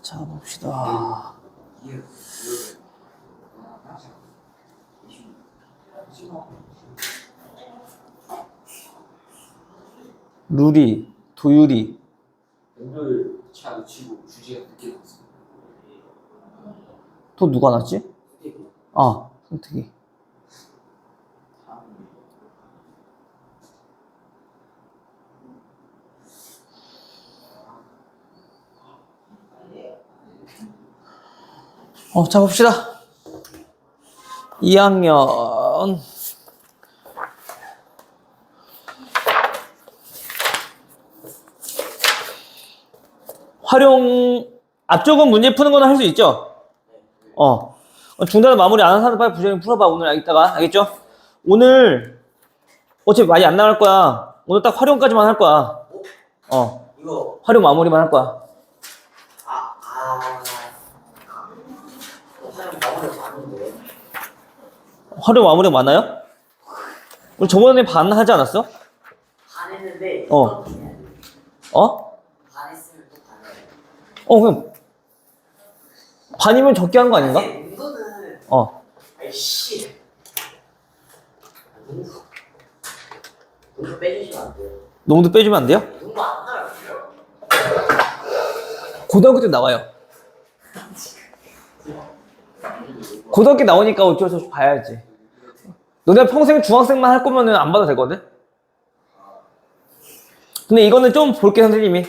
자, 봅시다. 루리, 도유리. 연결 차 놓치고 주제가 늦게 나왔어. 또 누가 났지? 아, 선택이. 자, 봅시다. 2학년. 활용, 앞쪽은 문제 푸는 거는 할 수 있죠? 중단을 마무리 안 하는 사람 빨리 부정히 풀어봐. 오늘 이따가. 알겠죠? 오늘, 어차피 많이 안 나갈 거야. 오늘 딱 활용까지만 할 거야. 이거 활용 마무리만 할 거야. 사람 나오는 많은데. 활용 마무리가 많아요? 우리 저번에 반 하지 않았어? 반 했는데. 반 했으면 또 반 해. 그냥 반이면 적게 한 거 아닌가? 농도는. 아이씨. 농도 빼주시면 안 돼요. 농도 빼주면 안 돼요? 농도 안 나와요. 고등학교 때 나와요. 고등학교 나오니까 어쩔 수 없이 봐야지. 너네 평생 중학생만 할 거면은 안 봐도 되거든? 근데 이거는 좀 볼게, 선생님이.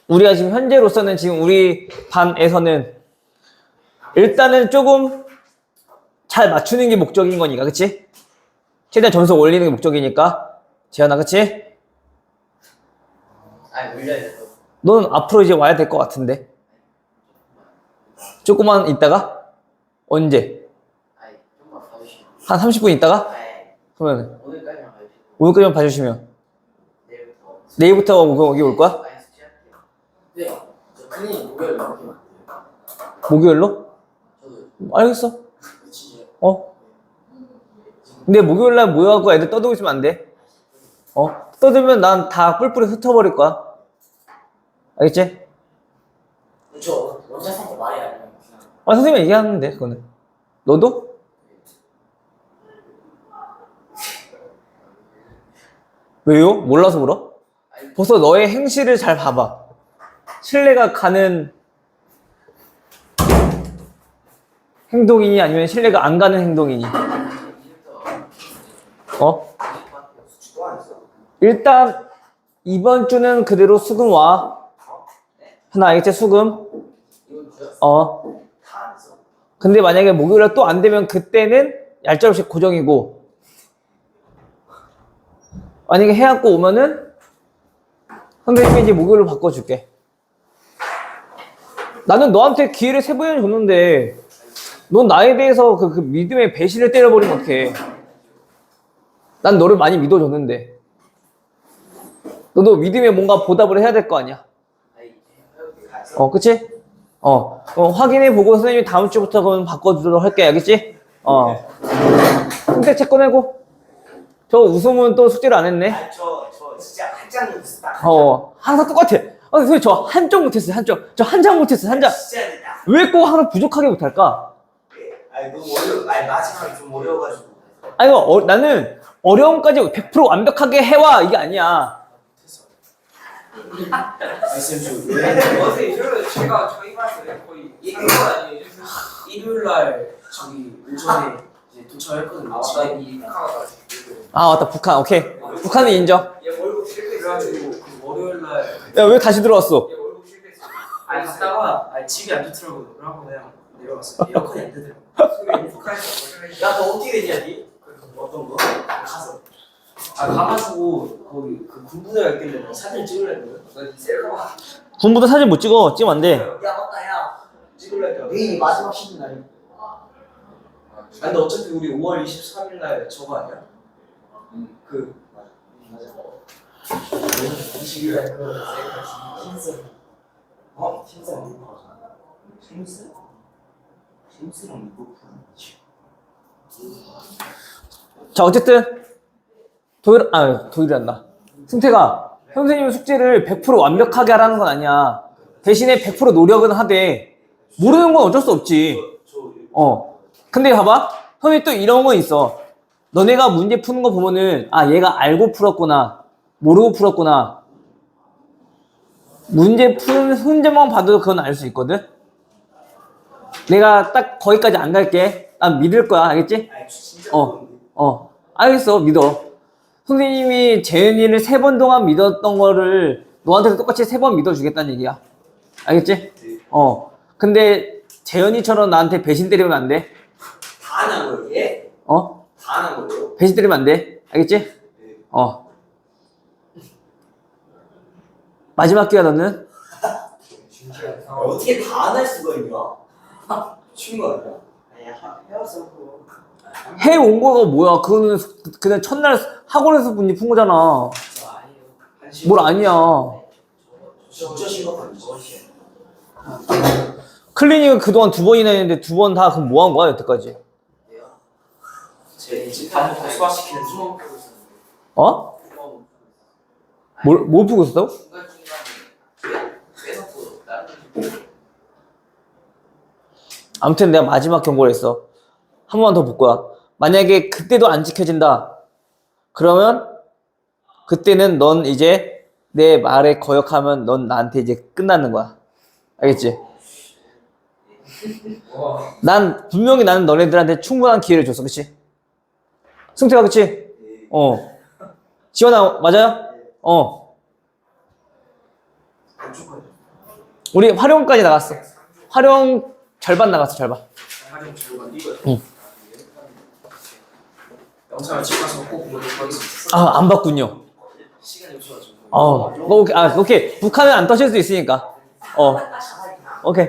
우리가 지금 현재로서는 지금 우리 반에서는 일단은 조금 잘 맞추는 게 목적인 거니까, 그치? 최대한 점수 올리는 게 목적이니까. 재현아, 그치? 올려야 돼. 너는 앞으로 이제 와야 될 것 같은데. 조금만 있다가? 언제? 좀만 봐주시면. 한 30분 있다가? 그러면 오늘까지만 봐주시면. 오늘까지만 봐주시면 내일부터 여기 올 거야? 네. 저 클리닉 목요일 나오면 안 돼요. 목요일로? 저도 알겠어. 진짜. 근데 목요일날 모여갖고 애들 떠들고 있으면 안 돼. 떠들면 난 다 뿔뿔이 흩어버릴 거야. 알겠지? 저 원장한테 말이 안 돼요. 선생님이 얘기하는데, 그거는. 너도? 왜요? 몰라서 물어? 벌써 너의 행실을 잘 봐봐. 신뢰가 가는 행동이니 아니면 신뢰가 안 가는 행동이니. 일단 이번 주는 그대로 수금 와. 하나 알겠지? 수금. 근데 만약에 목요일에 또 안 되면 그때는 얄짤없이 고정이고, 만약에 해갖고 오면은 선생님이 이제 목요일로 바꿔줄게. 나는 너한테 기회를 3번이나 줬는데 넌 나에 대해서 그 믿음의 배신을 때려버리면 어떡해. 난 너를 많이 믿어줬는데 너도 믿음에 뭔가 보답을 해야 될 거 아니야. 그치? 확인해보고 선생님이 다음 주부터 그럼 바꿔주도록 할게. 알겠지? 선택 꺼내고. 저 웃음은 또 숙제를 안 했네. 저 진짜 한 장 못했어. 항상 똑같아. 선생님 저 한 장 못했어요. 저 한 장 못했어요. 한 장. 왜 꼭 하나 부족하게 못할까? 너무 어려워. 마지막에 좀 어려워가지고. 나는 어려움까지 100% 완벽하게 해와 이게 아니야. 어제 제가 저희 반에서 거의 일요일날 저기 오전에 이제 도착했거든요. 맞다. 북한. 오케이. 북한은 인정. 얘 월급 실패해가지고 그 월요일날. 야, 왜 다시 들어왔어? 얘 월급 실패했어. 갔다가 집이 안 좋더라고요. 그래갖고 그냥 내려갔어. 에어컨이 안 되더라고. 야, 너 어떻게 됐냐, 니? 어떤 거? 가서. 가가지고 거기 그 군부대가 있길래 사진 찍을래 했거든. 군부대 사진 못 찍어. 찍으면 안 돼. 야, 맞다, 야. 찍을래 했더니 내일이 마지막 쉬는 날이. 근데 어차피 우리 5월 23일 날 저거 아니야? 맞아. 20일 날 그거 힘쓰. 힘쓰? 힘쓰랑 리버풀. 자, 어쨌든 도일이란다. 승태가 선생님 숙제를 100% 완벽하게 하라는 건 아니야. 대신에 100% 노력은 하되 모르는 건 어쩔 수 없지. 근데 봐봐. 선생님 또 이런 건 있어. 너네가 문제 푸는 거 보면은 아 얘가 알고 풀었구나. 모르고 풀었구나. 문제 푸는 흔적만 봐도 그건 알 수 있거든. 내가 딱 거기까지 안 갈게. 난 믿을 거야. 알겠지? 아니 진짜 알겠어. 믿어. 선생님이 재은이를 3번 동안 믿었던 거를 너한테도 똑같이 3번 믿어주겠다는 얘기야. 알겠지? 근데 재은이처럼 나한테 배신 때리면 안 돼. 다 안 한 거예요 얘? 다 안 한 거예요? 배신 때리면 안 돼. 알겠지? 네. 마지막 기회야 너는. 어떻게 다 안 할 수가 있냐? 미친 거 아니야? 아니야 헤어서 그거 해온 거가 뭐야. 그거는 그냥 첫날 학원에서 문제 푼 거잖아. 저 아니에요 뭘 아니야. 진짜 심각한 거 클리닉은 그동안 2번이나 했는데 2번 다 그럼 뭐 한 거야 여태까지? 제 지금 반복 수화시키는 수능 끄고 있었는데 뭘 푸고 있었다고? 중간중간에 빼놓고 다른 아무튼 내가 마지막 경고를 했어. 한 번만 더 볼 거야. 만약에 그때도 안 지켜진다. 그러면 그때는 넌 이제 내 말에 거역하면 넌 나한테 이제 끝나는 거야. 알겠지? 난 분명히 나는 너네들한테 충분한 기회를 줬어. 그치? 승태가 그치? 지원아 맞아요? 우리 활용까지 나갔어. 활용 절반 나갔어. 절반. 활용 절반 응. 영상을 찍어서 꼭 보도록 하겠습니다. 안 봤군요. 시간이 없어가지고. 오케이. 북한은 안 떠실 수 있으니까. 오케이.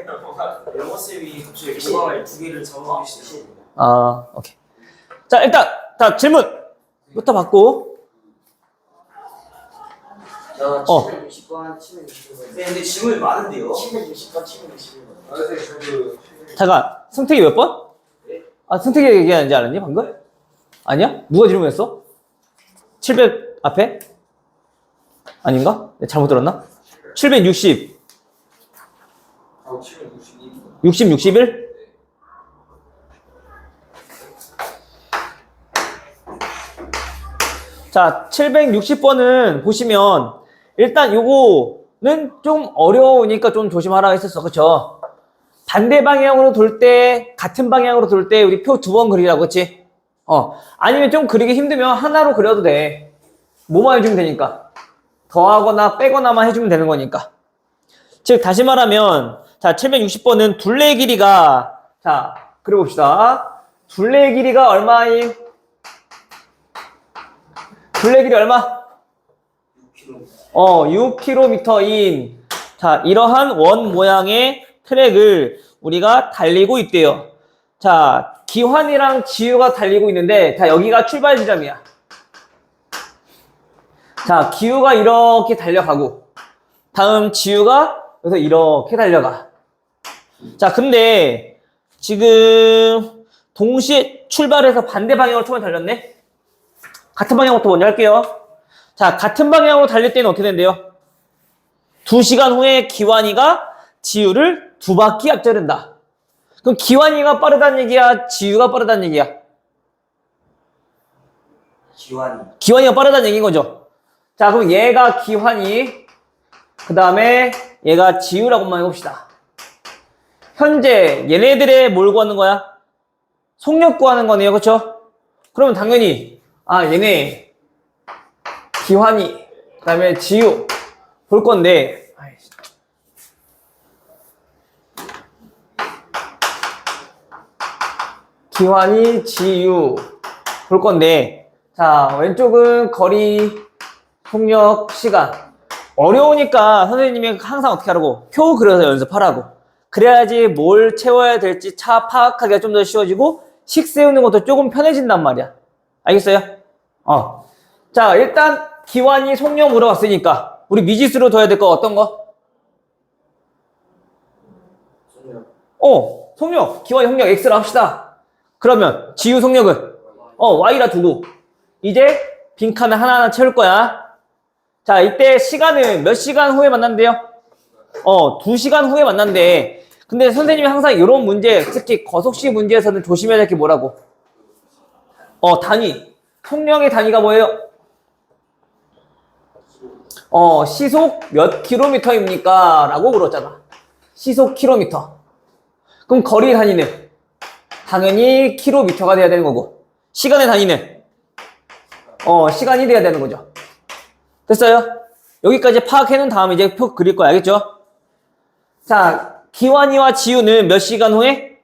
영어 쌤이 갑자기 도강을 2개를 잡아주고 계시네요. 오케이. 자, 일단, 질문부터 받고. 저 760번, 760번. 네, 근데 질문이 많은데요. 760번, 761번. 잠깐, 승택이 몇 번? 승택이 얘기하는지 알았니, 방금? 아니야? 누가 질문했어? 700 앞에? 아닌가? 내가 잘못 들었나? 760. 60, 61? 자, 760번은 보시면 일단 요거는 좀 어려우니까 좀 조심하라 했었어. 그쵸? 반대 방향으로 돌 때, 같은 방향으로 돌 때 우리 표 2번 그리라고. 그치? 아니면 좀 그리기 힘들면 하나로 그려도 돼. 뭐만 해주면 되니까. 더하거나 빼거나만 해주면 되는 거니까. 즉 다시 말하면 자 760번은 둘레의 길이가 자 그려봅시다. 둘레의 길이가 얼마임? 둘레 길이 얼마? 6km인 자 이러한 원 모양의 트랙을 우리가 달리고 있대요. 자 기환이랑 지우가 달리고 있는데 자 여기가 출발 지점이야. 자 기우가 이렇게 달려가고 다음 지우가 여기서 이렇게 달려가. 자 근데 지금 동시에 출발해서 반대 방향으로 처음에 달렸네. 같은 방향부터 먼저 할게요. 자, 같은 방향으로 달릴 때는 어떻게 된대요? 2시간 후에 기환이가 지우를 2바퀴 앞지른다. 그럼 기환이가 빠르다는 얘기야? 지우가 빠르다는 얘기야? 기환이가 빠르다는 얘기인 거죠. 자, 그럼 얘가 기환이, 그 다음에 얘가 지우라고만 해봅시다. 현재 얘네들의 뭘 구하는 거야? 속력 구하는 거네요. 그쵸? 그러면 당연히 얘네 기환이 그 다음에 지우 볼 건데 기환이 지우 볼 건데 자 왼쪽은 거리 속력 시간 어려우니까 선생님이 항상 어떻게 하라고 표 그려서 연습하라고 그래야지 뭘 채워야 될지 차 파악하기가 좀 더 쉬워지고 식 세우는 것도 조금 편해진단 말이야. 알겠어요? 자, 일단 기환이 속력 물어봤으니까 우리 미지수로 둬야 될 거 어떤 거? 속력. 기환이 속력 X로 합시다. 그러면 지우 속력은 Y라 두고 이제 빈칸을 하나하나 채울 거야. 자, 이때 시간은 몇 시간 후에 만난대요? 2시간 후에 만난대. 근데 선생님이 항상 이런 문제, 특히 거속식 문제에서는 조심해야 될 게 뭐라고? 단위. 속력의 단위가 뭐예요? 시속 몇 킬로미터입니까? 라고 물었잖아. 시속 킬로미터. 그럼 거리 단위는? 당연히 킬로미터가 돼야 되는 거고. 시간의 단위는? 시간이 돼야 되는 거죠. 됐어요? 여기까지 파악해 놓은 다음에 이제 표 그릴 거야. 알겠죠? 자, 기환이와 지우는 몇 시간 후에?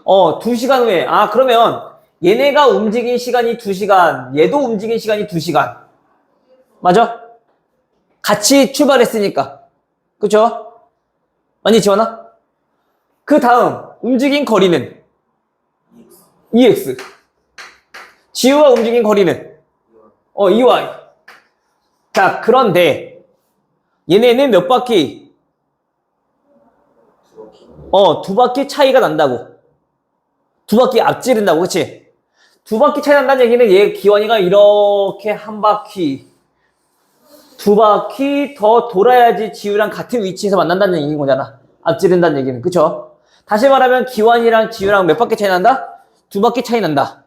2시간 후에. 아, 그러면 얘네가 움직인 시간이 2시간, 얘도 움직인 시간이 2시간. 맞아? 같이 출발했으니까. 그쵸? 아니, 지원아? 그 다음, 움직인 거리는? EX. 지우가 움직인 거리는? EY. 자, 그런데, 얘네는 몇 바퀴? 2바퀴 차이가 난다고. 2바퀴 앞지른다고, 그치? 2바퀴 차이 난다는 얘기는 얘 기환이가 이렇게 한 바퀴, 2바퀴 더 돌아야지 지우랑 같은 위치에서 만난다는 얘기인 거잖아. 앞지른다는 얘기는. 그쵸? 다시 말하면 기환이랑 지우랑 몇 바퀴 차이 난다? 2바퀴 차이 난다.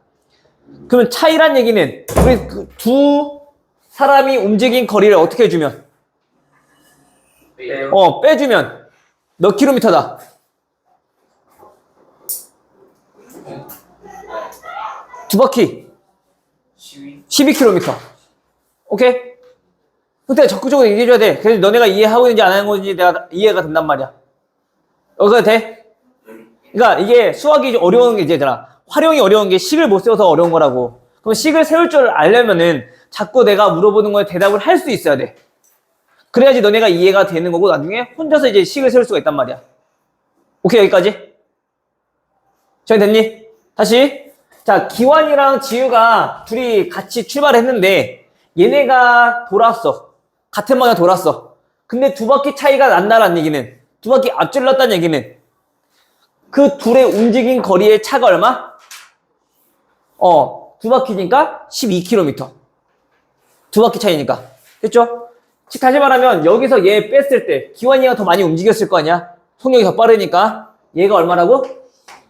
그러면 차이란 얘기는 우리 그 두 사람이 움직인 거리를 어떻게 해주면? 빼주면 몇 킬로미터다? 2바퀴 12km. 오케이? 근데 적극적으로 얘기해줘야 돼. 그래서 너네가 이해하고 있는지 안 하는 건지 내가 이해가 된단 말이야. 여기가 돼? 그러니까 이게 수학이 좀 어려운 게 이제잖아. 활용이 어려운 게 식을 못 세워서 어려운 거라고. 그럼 식을 세울 줄 알려면은 자꾸 내가 물어보는 거에 대답을 할 수 있어야 돼. 그래야지 너네가 이해가 되는 거고 나중에 혼자서 이제 식을 세울 수가 있단 말이야. 오케이, 여기까지? 정리됐니? 다시. 자, 기환이랑 지우가 둘이 같이 출발했는데 얘네가 돌았어. 같은 방향 돌았어. 근데 2바퀴 차이가 난다는 얘기는, 2바퀴 앞질렀다는 얘기는 그 둘의 움직인 거리의 차가 얼마? 2바퀴니까 12km. 2바퀴 차이니까. 됐죠? 즉, 다시 말하면 여기서 얘 뺐을 때 기환이가 더 많이 움직였을 거 아니야? 속력이 더 빠르니까 얘가 얼마라고?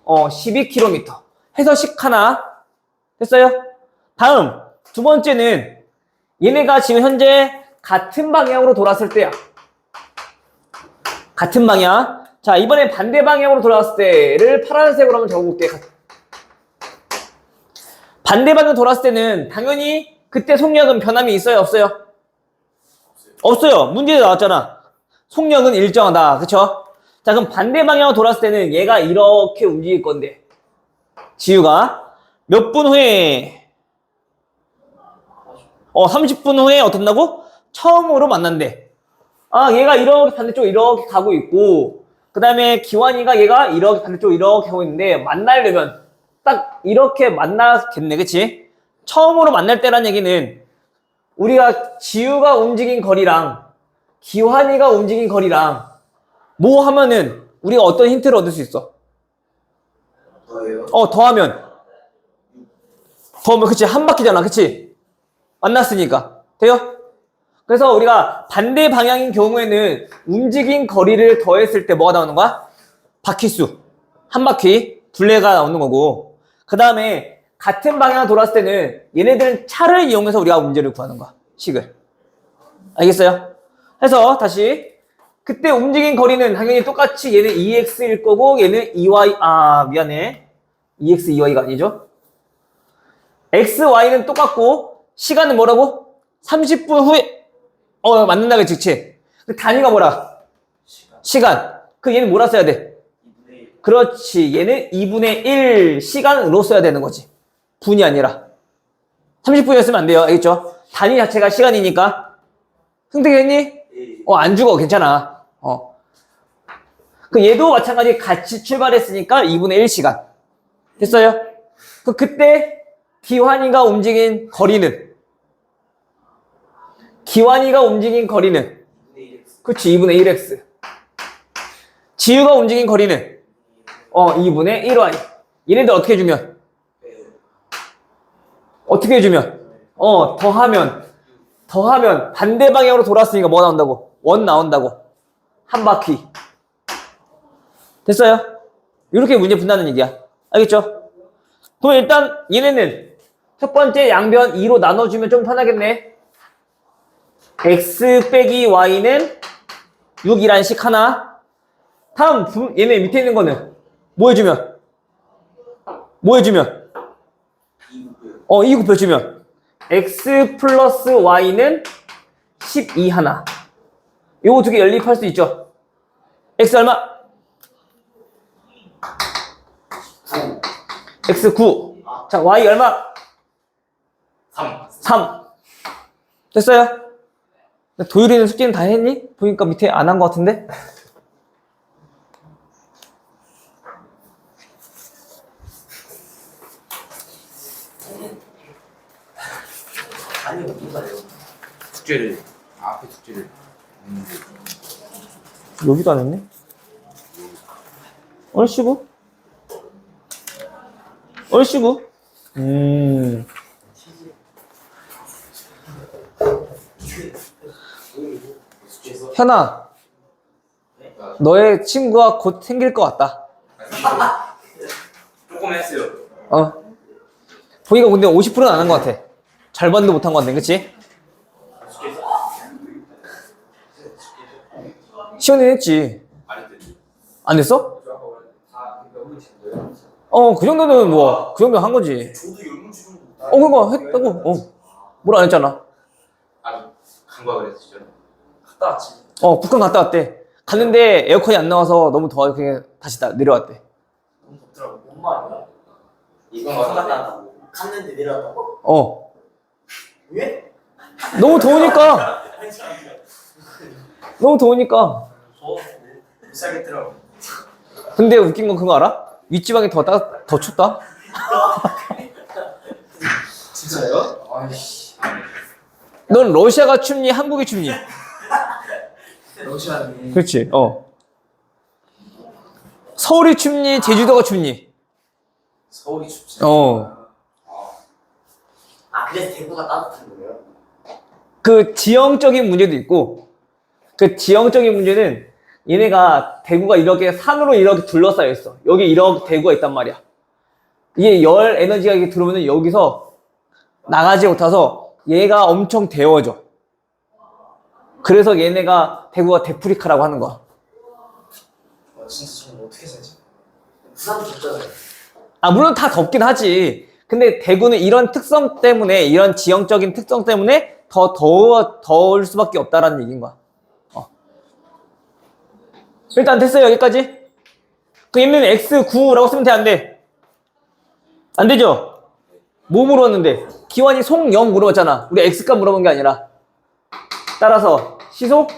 12km. 해서 식 하나. 됐어요? 다음, 두 번째는 얘네가 지금 현재 같은 방향으로 돌았을 때야. 같은 방향. 자, 이번에 반대 방향으로 돌아왔을 때를 파란색으로 한번 적어볼게. 반대 방향으로 돌았을 때는 당연히 그때 속력은 변함이 있어요? 없어요? 없어요. 문제에 나왔잖아. 속력은 일정하다. 그쵸? 자, 그럼 반대 방향으로 돌았을 때는 얘가 이렇게 움직일 건데 지우가 몇 분 후에 30분 후에 어떻다고? 처음으로 만난대. 아, 얘가 이렇게 반대쪽 이렇게 가고 있고 그 다음에 기환이가 얘가 이렇게 반대쪽 이렇게 하고 있는데 만나려면 딱 이렇게 만나겠네. 그치? 처음으로 만날 때란 얘기는 우리가 지우가 움직인 거리랑 기환이가 움직인 거리랑 뭐 하면은 우리가 어떤 힌트를 얻을 수 있어? 더하면 그치? 한 바퀴잖아. 그치? 만났으니까. 돼요? 그래서 우리가 반대 방향인 경우에는 움직인 거리를 더했을 때 뭐가 나오는 거야? 바퀴수. 한 바퀴. 둘레가 나오는 거고. 그 다음에 같은 방향으로 돌았을 때는 얘네들은 차를 이용해서 우리가 문제를 구하는 거야. 식을. 알겠어요? 해서 다시 그때 움직인 거리는 당연히 똑같이 얘는 EX일 거고 얘는 EY. 미안해. EX, EY가 아니죠? X, Y는 똑같고 시간은 뭐라고? 30분 후에 맞는다 그치? 그 단위가 뭐라? 시간. 그 얘는 뭐라 써야 돼? 그렇지. 얘는 2분의 1 시간으로 써야 되는 거지. 분이 아니라. 30분이었으면 안 돼요. 알겠죠? 단위 자체가 시간이니까. 승택했니? 안 죽어. 괜찮아. 그 얘도 마찬가지 같이 출발했으니까 2분의 1 시간. 됐어요? 그때 기환이가 움직인 거리는 그치 2분의 1x. 지우가 움직인 거리는 2분의 1y. 얘네들 어떻게 해주면? 더하면 더하면 반대 방향으로 돌았으니까 뭐 나온다고? 원 나온다고. 한 바퀴. 됐어요? 이렇게 문제 푼다는 얘기야. 알겠죠? 그럼 일단 얘네는 첫 번째 양변 2로 나눠주면 좀 편하겠네. x 빼기 y는 6이란 식 하나. 다음 얘네 밑에 있는 거는 뭐 해주면? 뭐 해주면? 2 곱해주면 x 플러스 y는 12 하나. 요거 두 개 연립할 수 있죠? x 얼마? x 9. 자, y 얼마? 3. 됐어요? 도율이는 숙제는 다 했니? 보니까 밑에 안 한 것 같은데? 아니 뭔가요? 숙제를 앞에 숙제를 여기도 안 했네? 얼씨구? 얼씨구? 현아, 너의 친구가 곧 생길 것 같다. 조금 했어요. 보기가 근데 50%는 안 한 것 같아. 절반도 못 한 것 같네, 그치? 시원이 했지. 안 했더니 안 했어? 너무 진도요? 그 정도는 뭐, 그 정도 한 거지. 저도 열문 주는 그거 했다고. 뭐라 안 했잖아. 간 거야 그랬죠. 갔다 왔지. 북한 갔다 왔대. 갔는데 에어컨이 안 나와서 너무 더워서 그냥 다시 내려왔대. 너무 덥더라고. 뭔 말이야? 이건 갔다 왔는데 왔다고. 갔는데 내려왔다고? 왜? 너무 더우니까. 너무 더우니까. 못 살겠더라고. 근데 웃긴 건 그거 알아? 윗지방이 더 춥다? 진짜요? 아이씨. 넌 러시아가 춥니? 한국이 춥니? 러시아니. 그렇지, 서울이 춥니? 제주도가 춥니? 서울이 춥지. 그래서 대구가 따뜻한 거예요? 그 지형적인 문제도 있고, 그 지형적인 문제는 얘네가 대구가 이렇게 산으로 이렇게 둘러싸여 있어. 여기 이렇게 대구가 있단 말이야. 이게 열 에너지가 이렇게 들어오면 여기서 나가지 못해서 얘가 엄청 데워져. 그래서 얘네가 대구가 데프리카라고 하는 거야. 진짜 저는 어떻게 살지? 부산 덥잖아요. 물론 다 덥긴 하지. 근데 대구는 이런 특성 때문에, 이런 지형적인 특성 때문에 더 더울 수밖에 없다라는 얘기인 거야. 일단 됐어요, 여기까지. 그 얘는 x9라고 쓰면 돼, 안 돼? 안 되죠? 뭐 물어봤는데? 기환이 속0 물어봤잖아. 우리 x값 물어본 게 아니라. 따라서 시속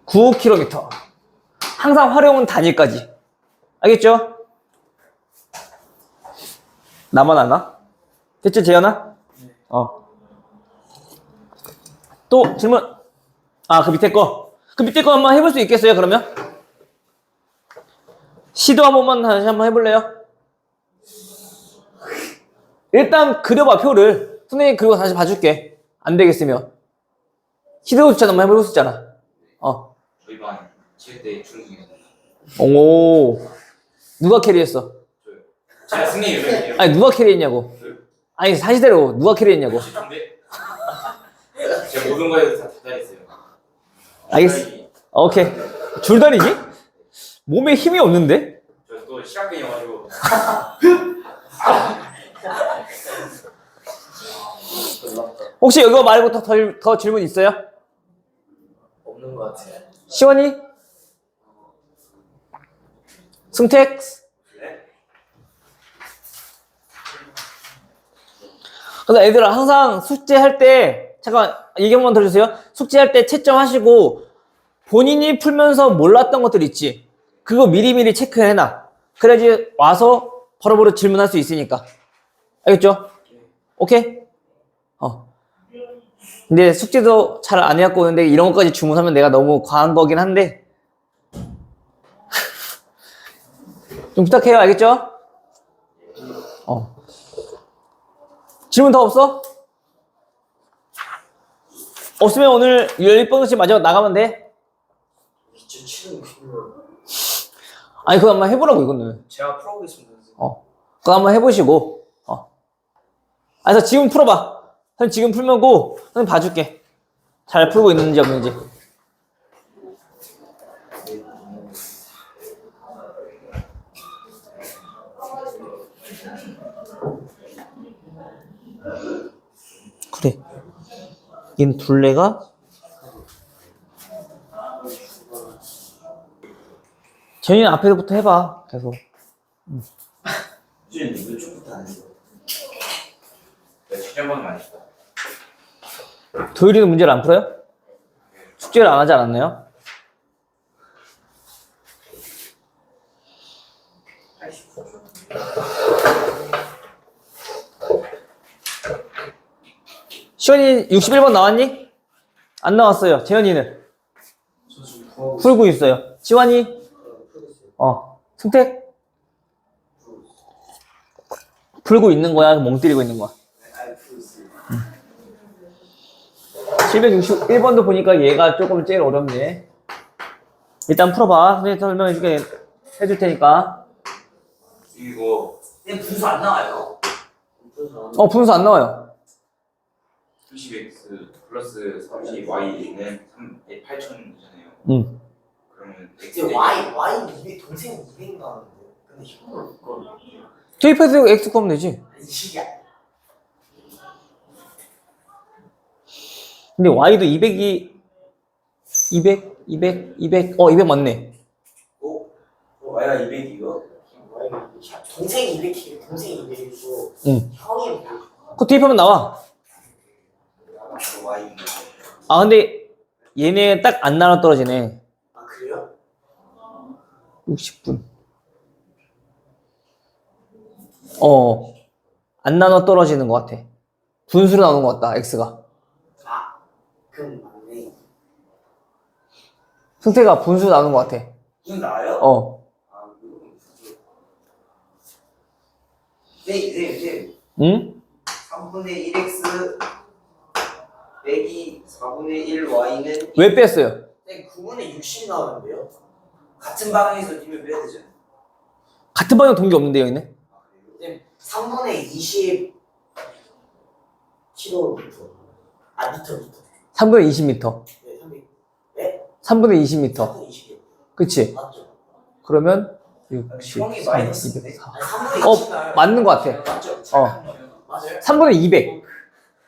9km. 항상 활용은 단위까지. 알겠죠? 나만 아나? 됐죠, 재현아? 또 질문. 그 밑에 거. 그 밑에 거 한번 해볼 수 있겠어요, 그러면? 시도 한 번만 다시 한번 해볼래요? 일단 그려봐, 표를. 선생님 그리고 다시 봐줄게. 안 되겠으면. 시도 주차 한번 해볼 수 있잖아. 저희 반 7대 중국이었습니다. 오. 누가 캐리했어? 저요. 제가 승리 유명해요. 아니, 누가 캐리했냐고. 아니, 사실대로 누가 캐리했냐고. 근데 제가 모든 거에 다 잘했어요. 알겠어. 오케이. 줄다리기? 몸에 힘이 없는데? 저 또 시각병이어가지고 혹시 이거 말고 더 질문 있어요? 없는 것 같아요. 시원이? 승택? 그래서 애들아 항상 숙제할 때 잠깐 얘기 한번 들어주세요. 숙제할 때 채점하시고 본인이 풀면서 몰랐던 것들 있지. 그거 미리미리 체크해놔. 그래야지 와서 바로바로 질문할 수 있으니까. 알겠죠? 오케이? 근데 숙제도 잘 안 해갖고 오는데 이런 것까지 주문하면 내가 너무 과한 거긴 한데 좀 부탁해요. 알겠죠? 질문 더 없어? 없으면 오늘 10번씩 마지막 나가면 돼. 2.7은 60로. 아니 그거 한번 해보라고 이거는. 제가 풀어보겠습니다. 선생님. 그거 한번 해보시고. 그래서 지금 풀어봐. 선생님 지금 풀면고 선생님 봐줄게. 잘 풀고 있는지 없는지. 그래. 얘는 둘레가 재현이 앞에서부터 해봐. 계속. 수준이 왜 쪽부터 안 해? 네, 최저번은 많이 했다. 도율이는 문제를 안 풀어요? 숙제를 안 하지 않았나요? 시원이 61번 나왔니? 안 나왔어요. 재현이는 저 지금 구하고 풀고 있어요. 지환이 승택 풀고 있는 거야? 멍 때리고 있는 거야? 761번도 보니까 얘가 조금 제일 어렵네. 일단 풀어봐. 선생님 설명해줄게. 해줄 테니까. 이거 근데 분수 안 나와요. 분수 안 나와요. 30x 플러스 30y는 8,000이잖아요. 응. 그러면 근데 Y는 200, 동생은 200 나왔는데. 근데 형은 그걸 투입해서 x 끄면 되지. 이 식이야. 근데 y도 200이 200 200 맞네. Y가 200이요? 동생이 200이고 동생이 200이고 응. 형이 그거 투입하면 나와. Y. 아 근데 얘네 딱 안 나눠 떨어지네. 아 그래요? 60분. 안 나눠 떨어지는 것 같아. 분수로 나오는 것 같다, x가. 아 그럼 맞네. 승태가 분수로 나오는 것 같아. 무슨 나요? 아 그럼 네. 응? 3분의 1x 빼기 4분의 1y는 왜 뺐어요? 9분의 60 나오는데요? 같은 방향에서 뒤면 빼야 되잖아요. 같은 방향 동기 없는데, 여기는? 3분의 20 킬로미터. 아 미터. 3분의 20m. 네, 300. 네? 3분의 20m. 3분의 20이요. 그치? 맞죠? 그러면 60, 형이 3, 마이너스인데? 204. 아니 3분의 20 나와요. 맞는 것 같아. 맞죠? 맞아요? 3분의 200.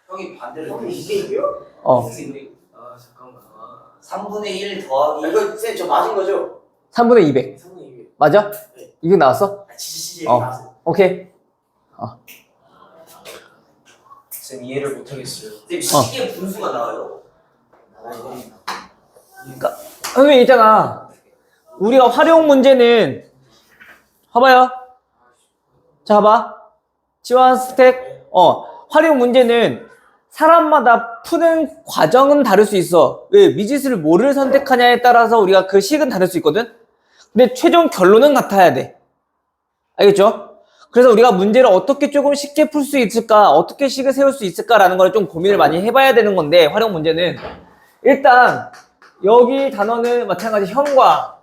형이 반대로 3분의 200이요? 아 잠깐만. 3분의 1 더하기 이거 쌤 저 맞은 거죠? 3분의 200. 3분의 200. 맞아? 네. 이거 나왔어? 아 진짜 맞아요. 오케이. 쌤 이해를 못하겠어요. 쌤 시계 분수가 나와요? 나와요. 선생님 있잖아. 우리가 활용 문제는 봐봐요. 자, 봐봐. 지원 스택. 활용 문제는 사람마다 푸는 과정은 다를 수 있어. 왜? 미지수를 뭐를 선택하냐에 따라서 우리가 그 식은 다를 수 있거든? 근데 최종 결론은 같아야 돼. 알겠죠? 그래서 우리가 문제를 어떻게 조금 쉽게 풀 수 있을까? 어떻게 식을 세울 수 있을까라는 걸 좀 고민을 많이 해봐야 되는 건데, 활용 문제는. 일단, 여기 단어는 마찬가지 형과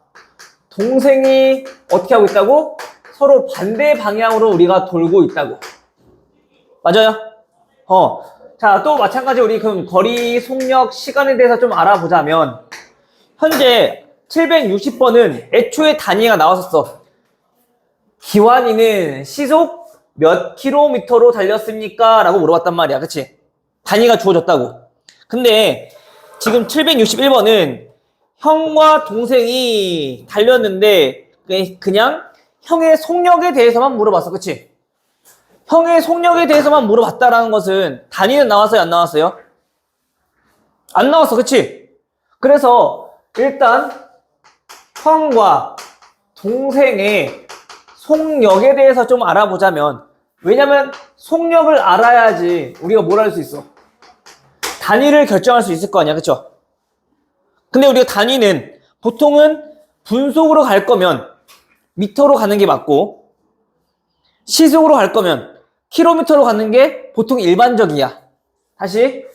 동생이 어떻게 하고 있다고? 서로 반대 방향으로 우리가 돌고 있다고. 맞아요? 자, 또 마찬가지 우리 그럼 거리, 속력, 시간에 대해서 좀 알아보자면, 현재 760번은 애초에 단위가 나왔었어. 기환이는 시속 몇 킬로미터로 달렸습니까? 라고 물어봤단 말이야. 그치? 단위가 주어졌다고. 근데 지금 761번은 형과 동생이 달렸는데 그냥 형의 속력에 대해서만 물어봤어. 그치? 형의 속력에 대해서만 물어봤다라는 것은 단위는 나왔어요? 안 나왔어요? 안 나왔어. 그치? 그래서 일단 형과 동생의 속력에 대해서 좀 알아보자면, 왜냐면 속력을 알아야지 우리가 뭘 할 수 있어? 단위를 결정할 수 있을 거 아니야. 그쵸? 근데 우리가 단위는 보통은 분속으로 갈 거면 미터로 가는 게 맞고, 시속으로 갈 거면 킬로미터로 가는 게 보통 일반적이야. 다시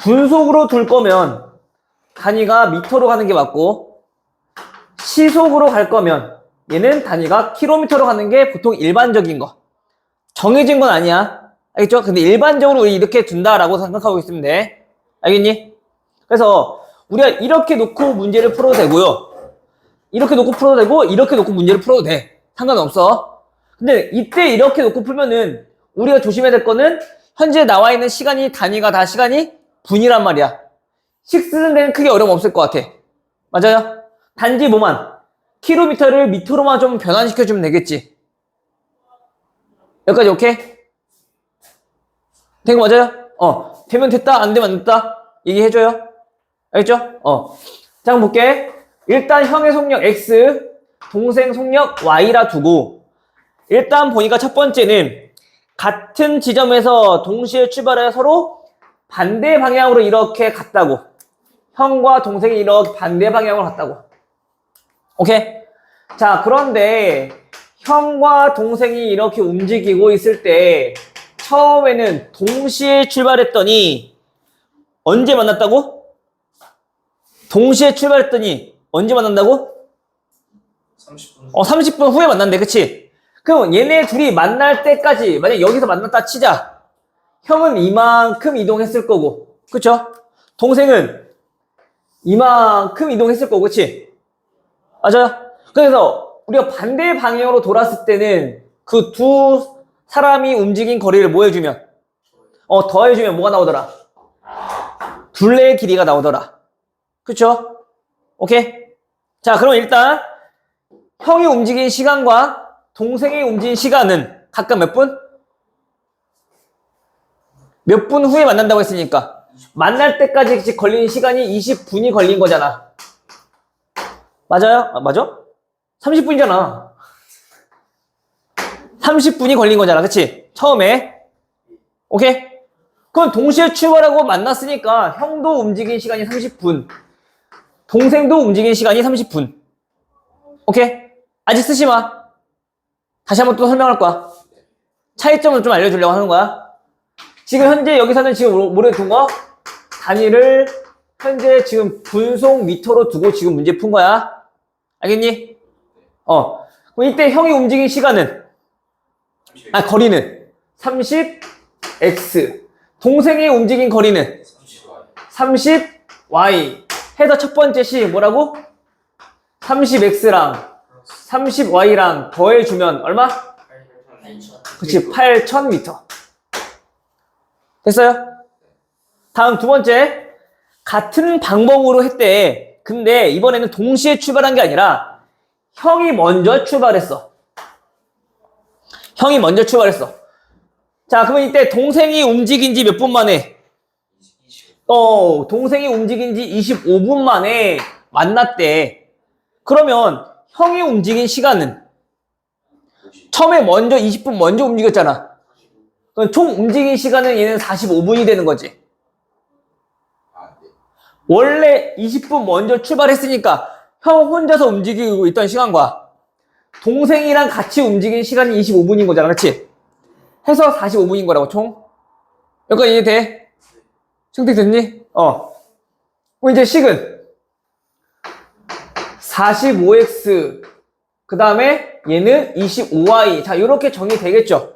분속으로 둘 거면 단위가 미터로 가는 게 맞고, 시속으로 갈 거면 얘는 단위가 킬로미터로 가는 게 보통 일반적인 거. 정해진 건 아니야. 알겠죠? 근데 일반적으로 우리 이렇게 둔다라고 생각하고 있으면 돼. 알겠니? 그래서 우리가 이렇게 놓고 문제를 풀어도 되고요. 이렇게 놓고 풀어도 되고, 이렇게 놓고 문제를 풀어도 돼. 상관없어. 근데 이때 이렇게 놓고 풀면은 우리가 조심해야 될 거는 현재 나와 있는 시간이, 단위가 다 시간이 분이란 말이야. 식 쓰는 데는 크게 어려움 없을 것 같아. 맞아요? 단지 뭐만, 킬로미터를 미터로만 좀 변환시켜주면 되겠지. 여기까지 오케이? 된 거 맞아요? 되면 됐다, 안 되면 안 됐다. 얘기해줘요. 알겠죠? 자, 한번 볼게. 일단 형의 속력 X, 동생 속력 Y라 두고, 일단 보니까 첫 번째는 같은 지점에서 동시에 출발해 서로 반대 방향으로 이렇게 갔다고. 형과 동생이 이렇게 반대 방향으로 갔다고. 오케이? 자, 그런데 형과 동생이 이렇게 움직이고 있을 때 처음에는 동시에 출발했더니 언제 만났다고? 동시에 출발했더니 언제 만난다고? 30분. 30분 후에 만난대, 그치? 그럼 얘네 둘이 만날 때까지, 만약 여기서 만났다 치자. 형은 이만큼 이동했을 거고, 그쵸? 동생은 이만큼 이동했을 거고, 그치? 맞아요? 그래서 우리가 반대 방향으로 돌았을 때는 그 두 사람이 움직인 거리를 뭐 해주면? 더해주면 뭐가 나오더라? 둘레의 길이가 나오더라. 그쵸? 오케이? 자, 그럼 일단 형이 움직인 시간과 동생이 움직인 시간은 각각 몇 분? 몇 분 후에 만난다고 했으니까 만날 때까지 걸린 시간이 20분이 걸린 거잖아. 맞아요? 맞아? 30분이잖아. 30분이 걸린 거잖아. 그치? 처음에. 오케이? 그럼 동시에 출발하고 만났으니까 형도 움직인 시간이 30분. 동생도 움직인 시간이 30분. 오케이? 아직 쓰지 마. 다시 한번 또 설명할 거야. 차이점을 좀 알려주려고 하는 거야. 지금 현재 여기서는 지금 뭐를 둔 거? 단위를 현재 지금 분속 미터로 두고 지금 문제 푼 거야. 알겠니? 그럼 이때 형이 움직인 시간은? 거리는 30x. 동생이 움직인 거리는 30y. 해서 첫 번째 식 뭐라고? 30x랑 30y랑 더해주면 얼마? 그치, 8,000m. 됐어요? 다음 두 번째. 같은 방법으로 했대. 근데 이번에는 동시에 출발한 게 아니라 형이 먼저 출발했어. 형이 먼저 출발했어. 자, 그러면 이때 동생이 움직인 지 몇 분 만에? 동생이 움직인 지 25분 만에 만났대. 그러면 형이 움직인 시간은? 처음에 먼저 20분 먼저 움직였잖아. 그럼 총 움직인 시간은 얘는 45분이 되는 거지. 원래 20분 먼저 출발했으니까 형 혼자서 움직이고 있던 시간과 동생이랑 같이 움직인 시간이 25분인 거잖아. 그치? 해서 45분인 거라고, 총. 여기까지 이해돼? 생각됐니? 그럼 이제 식은 45x, 그 다음에 얘는 25y. 자, 이렇게 정리되겠죠?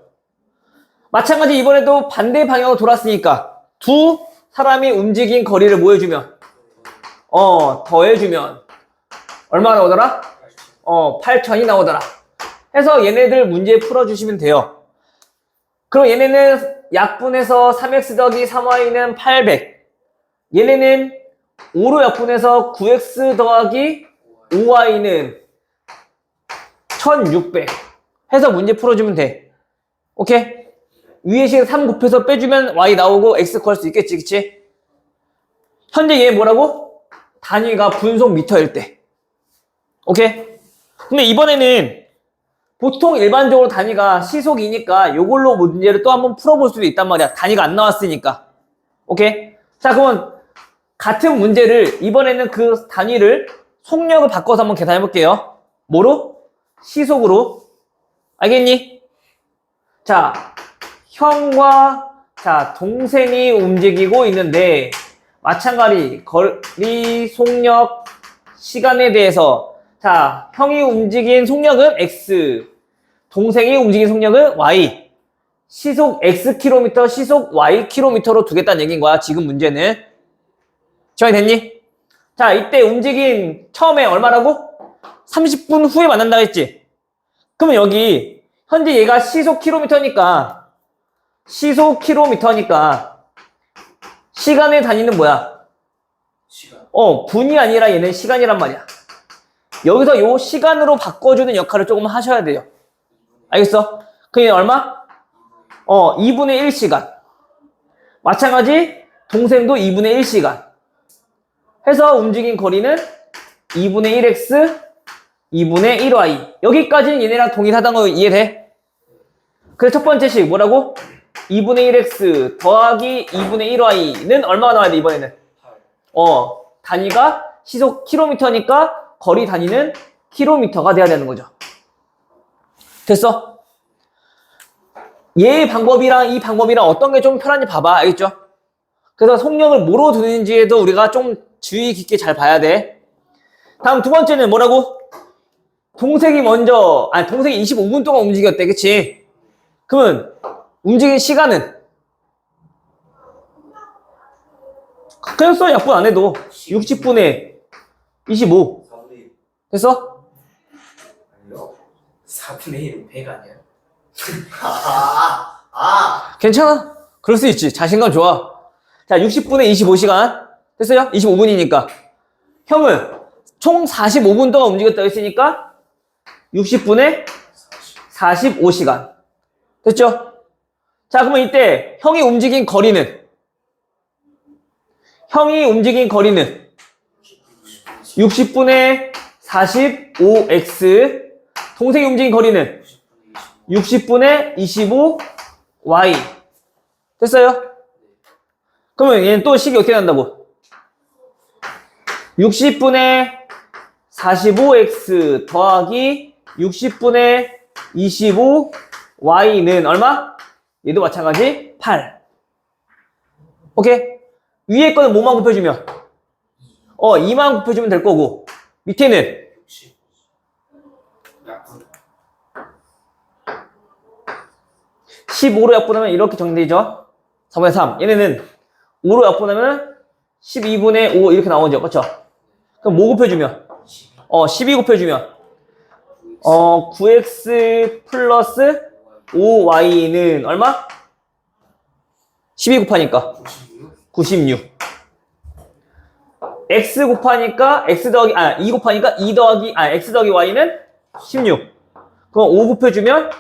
마찬가지 이번에도 반대 방향으로 돌았으니까 두 사람이 움직인 거리를 뭐 해주면? 더해주면 얼마나 나오더라? 8,000이 나오더라. 해서 얘네들 문제 풀어주시면 돼요. 그럼 얘네는 약분해서 3x 더하기 3y는 800. 얘네는 5로 약분해서 9x 더하기 5y는 1600. 해서 문제 풀어주면 돼. 오케이? 위에 식 3 곱해서 빼주면 y 나오고 x 구할 수 있겠지, 그치? 현재 얘 뭐라고? 단위가 분속 미터일 때. 오케이? 근데 이번에는 보통 일반적으로 단위가 시속이니까 요걸로 문제를 또 한번 풀어볼 수도 있단 말이야. 단위가 안 나왔으니까. 오케이? 자, 그러면 같은 문제를 이번에는 그 단위를 속력을 바꿔서 한번 계산해 볼게요. 뭐로? 시속으로. 알겠니? 자, 형과 동생이 움직이고 있는데 마찬가지 거리, 속력, 시간에 대해서 자, 형이 움직인 속력은 X, 동생이 움직인 속력은 Y. 시속 Xkm, 시속 Ykm로 두겠다는 얘기인 거야. 지금 문제는. 정리 됐니? 자, 이때 움직인 처음에 얼마라고? 30분 후에 만난다고 했지? 그러면 여기 현재 얘가 시속 킬로미터니까 시간의 단위는 뭐야? 시간. 분이 아니라 얘는 시간이란 말이야. 여기서 요 시간으로 바꿔주는 역할을 조금 하셔야 돼요. 알겠어? 그게 얼마? 2분의 1시간. 마찬가지 동생도 2분의 1시간. 해서 움직인 거리는 2분의 1x, 2분의 1y. 여기까지는 얘네랑 동일하다는 거 이해돼? 그래서 첫 번째 식 뭐라고? 2분의 1x 더하기 2분의 1y는 얼마가 나와야 돼, 이번에는? 단위가 시속 킬로미터니까 거리 단위는 킬로미터가 돼야 되는 거죠. 됐어? 얘 방법이랑 이 방법이랑 어떤 게 좀 편한지 봐봐. 알겠죠? 그래서 속력을 뭐로 두는지에도 우리가 좀 주의 깊게 잘 봐야 돼. 다음 두 번째는 뭐라고? 동생이 25분 동안 움직였대. 그치? 그러면 움직인 시간은? 그냥 써. 약분 안 해도 60분에 25. 4분의 1. 됐어? 아니요? 4분의 1은 100 아니야? 괜찮아. 그럴 수 있지. 자신감 좋아. 자, 60분에 25시간. 됐어요? 25분이니까. 형은 총 45분 동안 움직였다고 했으니까 60분에 45시간. 됐죠? 자, 그러면 이때 형이 움직인 거리는 60분에 45x, 동생이 움직인 거리는 60분에 25y. 됐어요? 그러면 얘는 또 식이 어떻게 난다고? 60분에 45x 더하기 60분에 25y는 얼마? 얘도 마찬가지 8. 오케이? 위에 거는 뭐만 곱해주면? 2만 곱해주면 될 거고, 밑에는 60. 약분. 15로 약분하면 이렇게 정리되죠? 4분의 3. 얘네는 5로 약분하면 12분의 5 이렇게 나오죠. 그쵸? 그럼 뭐 곱해주면? 12 곱해주면 9x 플러스 5y는 얼마? 12 곱하니까 96. x 곱하니까 x 더하기 2 곱하니까 2 더하기 x 더하기 y는 16. 그럼 5 곱해주면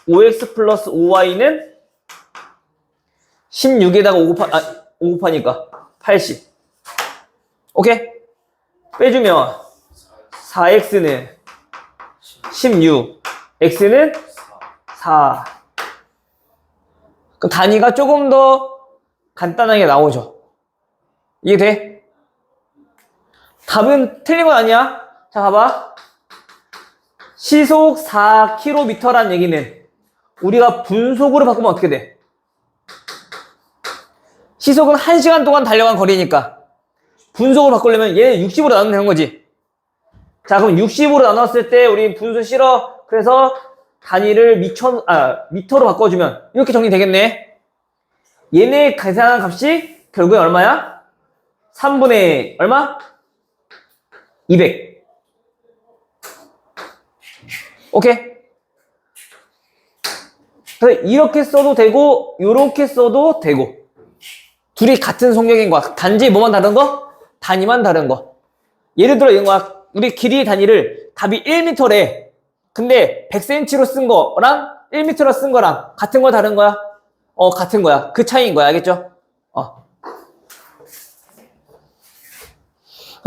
5x 플러스 5y는 16에다가 5 곱하니까 80. 오케이? 빼주면 4x는 16, x는 4. 그 단위가 조금 더 간단하게 나오죠. 이해돼? 답은 틀린 건 아니야. 자, 봐봐. 시속 4km란 얘기는 우리가 분속으로 바꾸면 어떻게 돼? 시속은 1시간 동안 달려간 거리니까 분속으로 바꾸려면 얘는 60으로 나누면 되는 거지. 자, 그럼 60으로 나눴을 때 우리 분수 싫어. 그래서 단위를 미터로 바꿔주면 이렇게 정리되겠네. 얘네 계산한 값이 결국에 얼마야? 3분의 얼마? 200. 오케이? 그래서 이렇게 써도 되고 이렇게 써도 되고 둘이 같은 속력인 거야. 단지 뭐만 다른 거? 단위만 다른 거. 예를 들어 이런 거야. 우리 길이 단위를 답이 1m래. 근데 100cm로 쓴 거랑 1m로 쓴 거랑 같은 거야, 다른 거야? 같은 거야. 그 차이인 거야. 알겠죠?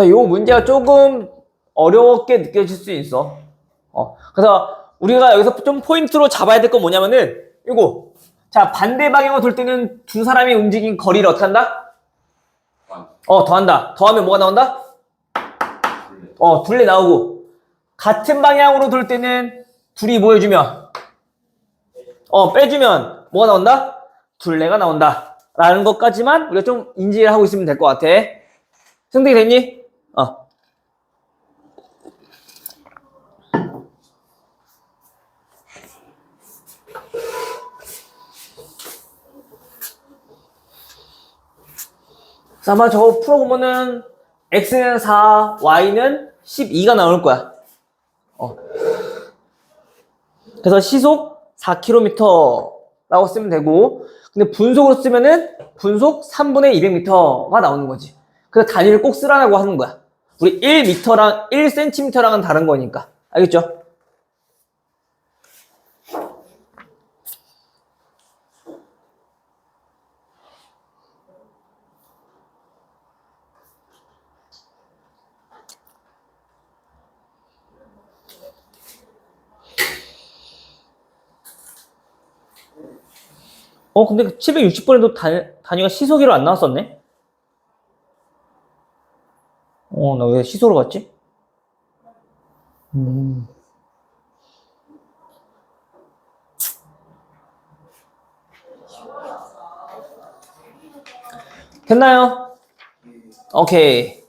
요 문제가 조금 어렵게 느껴질 수 있어. 그래서 우리가 여기서 좀 포인트로 잡아야 될 건 뭐냐면은 이거. 자, 반대 방향으로 돌 때는 두 사람이 움직인 거리를 어떻게 한다? 더한다. 더하면 뭐가 나온다? 둘레 나오고. 같은 방향으로 돌 때는 둘이 뭐 해주면? 빼주면 뭐가 나온다? 둘레가 나온다. 라는 것까지만 우리가 좀 인지를 하고 있으면 될 것 같아. 생각이 됐니? 그래서 아마 저거 풀어보면은 x는 4, y는 12가 나올 거야. 그래서 시속 4km라고 쓰면 되고, 근데 분속으로 쓰면은 분속 3분의 200m가 나오는 거지. 그래서 단위를 꼭 쓰라고 하는 거야. 우리 1m랑 1cm랑은 다른 거니까. 알겠죠? 근데 760번에도 단위가 시속으로 안 나왔었네? 나 왜 시속으로 갔지? 됐나요? 오케이.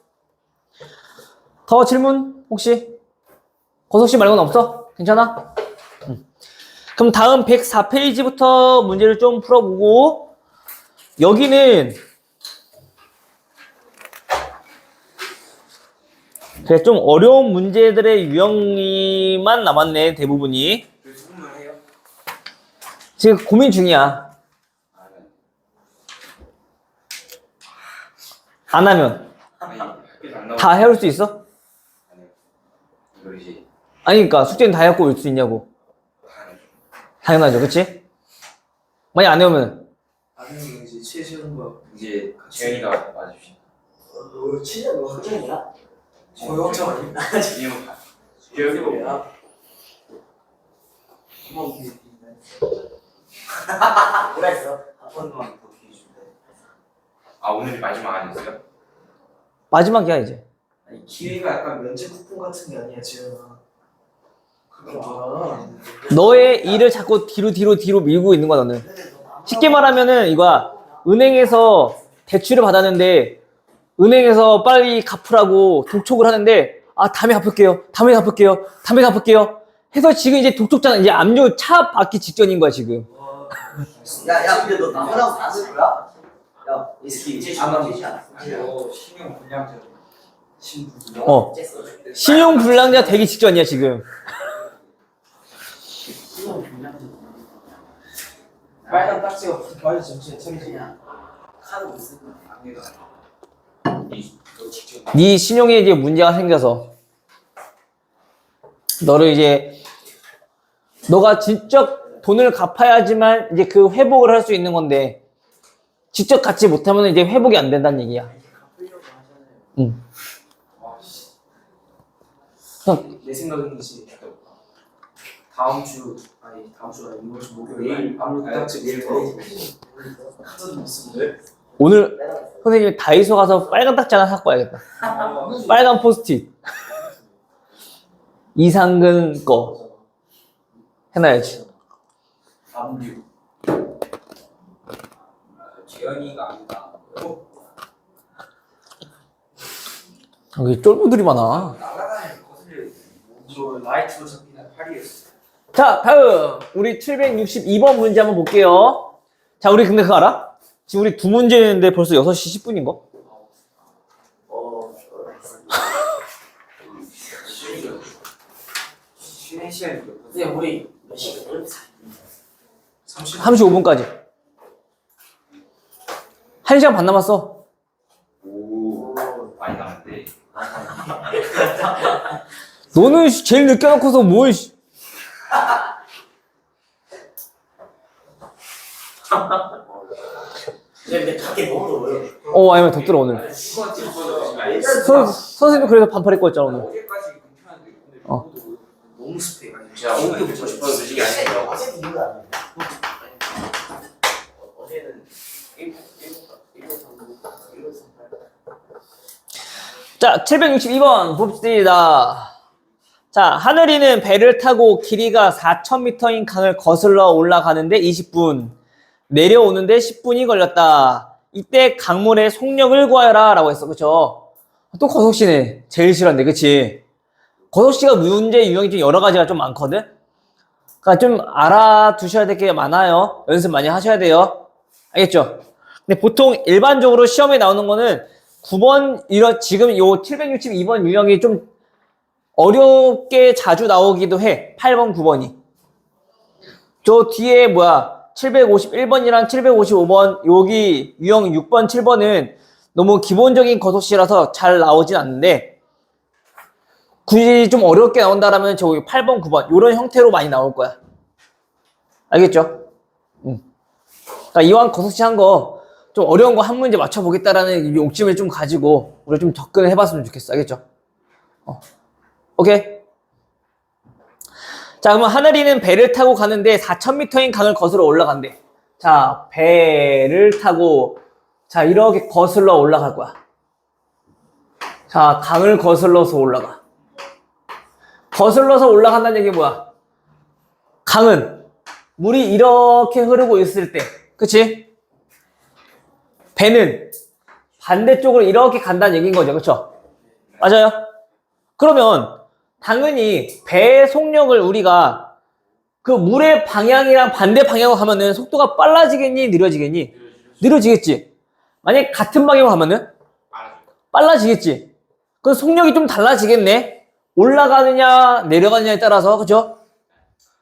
더 질문 혹시? 고석씨 말고는 없어? 괜찮아? 그럼 다음 104페이지부터 문제를 좀 풀어보고, 여기는 그래, 좀 어려운 문제들의 유형이만 남았네, 대부분이. 수분을 해요? 지금 고민 중이야. 안 하면 아니, 학교에서 안 나오고. 다 해올 수 있어? 아니요. 이거 이제 아니, 그러니까 숙제는 다 해갖고 올 수 있냐고. 다 해야죠. 당연하죠, 그치? 만약 안 해오면 아니면 이제 최시현과 이제 재현이가 맞으시. 너 진짜 너 학생이야? 고영정 아니야? 지금 가. 재현이가 뭐야? 뭐라 했어? 한 번만 더 기회 줄래? 아 오늘이 마지막 아니었어요? 마지막이야, 이제. 아니 기회가 약간 면제 쿠폰 같은 게 아니야 지현아. 그거 알아. 너의 일을 자꾸 뒤로 밀고 있는 거야, 너는. 쉽게 말하면은 이거야. 은행에서 대출을 받았는데 은행에서 빨리 갚으라고 독촉을 하는데, 다음에 갚을게요. 해서 지금 이제 독촉잖아. 이제 압류 차 받기 직전인 거야, 지금. 야, 근데 너 나무라고 다 쓸 거야? 야, 이 새끼 이제 아마 되지 않아? 신용 불량자. 신분. 신용 불량자 되기 직전이야, 지금. 빨간 딱지가 과연 전체에 책임지냐? 카드 못 쓰는 거야. 너 직접. 네 신용에 이제 문제가 생겨서 너를 이제 너가 직접 돈을 갚아야지만 이제 그 회복을 할 수 있는 건데, 직접 갚지 못하면 이제 회복이 안 된다는 얘기야. 응. 내 생각은 이제 다음 주 아니 이번 주 목요일 아무래도 딱지 내일 카드도 못 쓰는데. 오늘 선생님이 다이소 가서 빨간 딱지 하나 사고 와야겠다. 빨간 포스트잇. 이상근 거 해놔야지. 압류. 재현이가 아니다. 여기 쫄보들이 많아. 날아다니는 거슬려. 저 라이트로 잡히는 팔이었어. 자, 다음 우리 762번 문제 한번 볼게요. 자, 우리 근데 그거 알아? 지금 우리 두 문제 했는데 벌써 6시 10분인 거? 쉬는 시간이 몇 분? 근데 우리 몇 시간 이렇게 35분까지. 1시간 반 남았어. 오 많이 남았대. 너는 제일 늦게 놓고서 뭘. 근데 밖에 너무 더워요. 아니면 덥더라, 오늘. 선생님도 그래서 반팔 입고 왔잖아, 오늘. 어제까지 괜찮은데 어. 너무 습해. 제가 오늘 붙고 싶어서 늦은 게 아니에요. 어제도 이유가 아니에요. 어제는 자, 762번 봅시다. 자, 하늘이는 배를 타고 길이가 4,000m인 강을 거슬러 올라가는데 20분. 내려오는데 10분이 걸렸다. 이때 강물의 속력을 구하여라 라고 했어. 그쵸? 또 거속시네. 제일 싫어한데, 그치? 거속시가 문제 유형이 좀 여러 가지가 좀 많거든? 그러니까 좀 알아두셔야 될 게 많아요. 연습 많이 하셔야 돼요. 알겠죠? 근데 보통 일반적으로 시험에 나오는 거는 9번, 지금 요 762번 유형이 좀 어렵게 자주 나오기도 해. 8번, 9번이. 저 뒤에 751번이랑 755번, 여기 유형 6번, 7번은 너무 기본적인 거속시라서 잘 나오진 않는데, 굳이 좀 어렵게 나온다라면 저기 8번, 9번, 요런 형태로 많이 나올 거야. 알겠죠? 그러니까 이왕 거속시 한 거, 좀 어려운 거 한 문제 맞춰보겠다라는 욕심을 좀 가지고, 우리 좀 접근을 해봤으면 좋겠어. 알겠죠? 오케이? 자, 그러면 하늘이는 배를 타고 가는데 4,000m인 강을 거슬러 올라간대. 자, 배를 타고, 자, 이렇게 거슬러 올라갈 거야. 자, 강을 거슬러서 올라가. 거슬러서 올라간다는 얘기 뭐야? 강은 물이 이렇게 흐르고 있을 때, 그치? 배는 반대쪽으로 이렇게 간다는 얘기인 거죠. 그쵸? 맞아요? 그러면 당연히 배의 속력을 우리가 그 물의 방향이랑 반대 방향으로 가면은 속도가 빨라지겠니? 느려지겠니? 느려지겠지. 만약에 같은 방향으로 가면은 빨라지겠지. 그 속력이 좀 달라지겠네? 올라가느냐, 내려가느냐에 따라서, 그죠?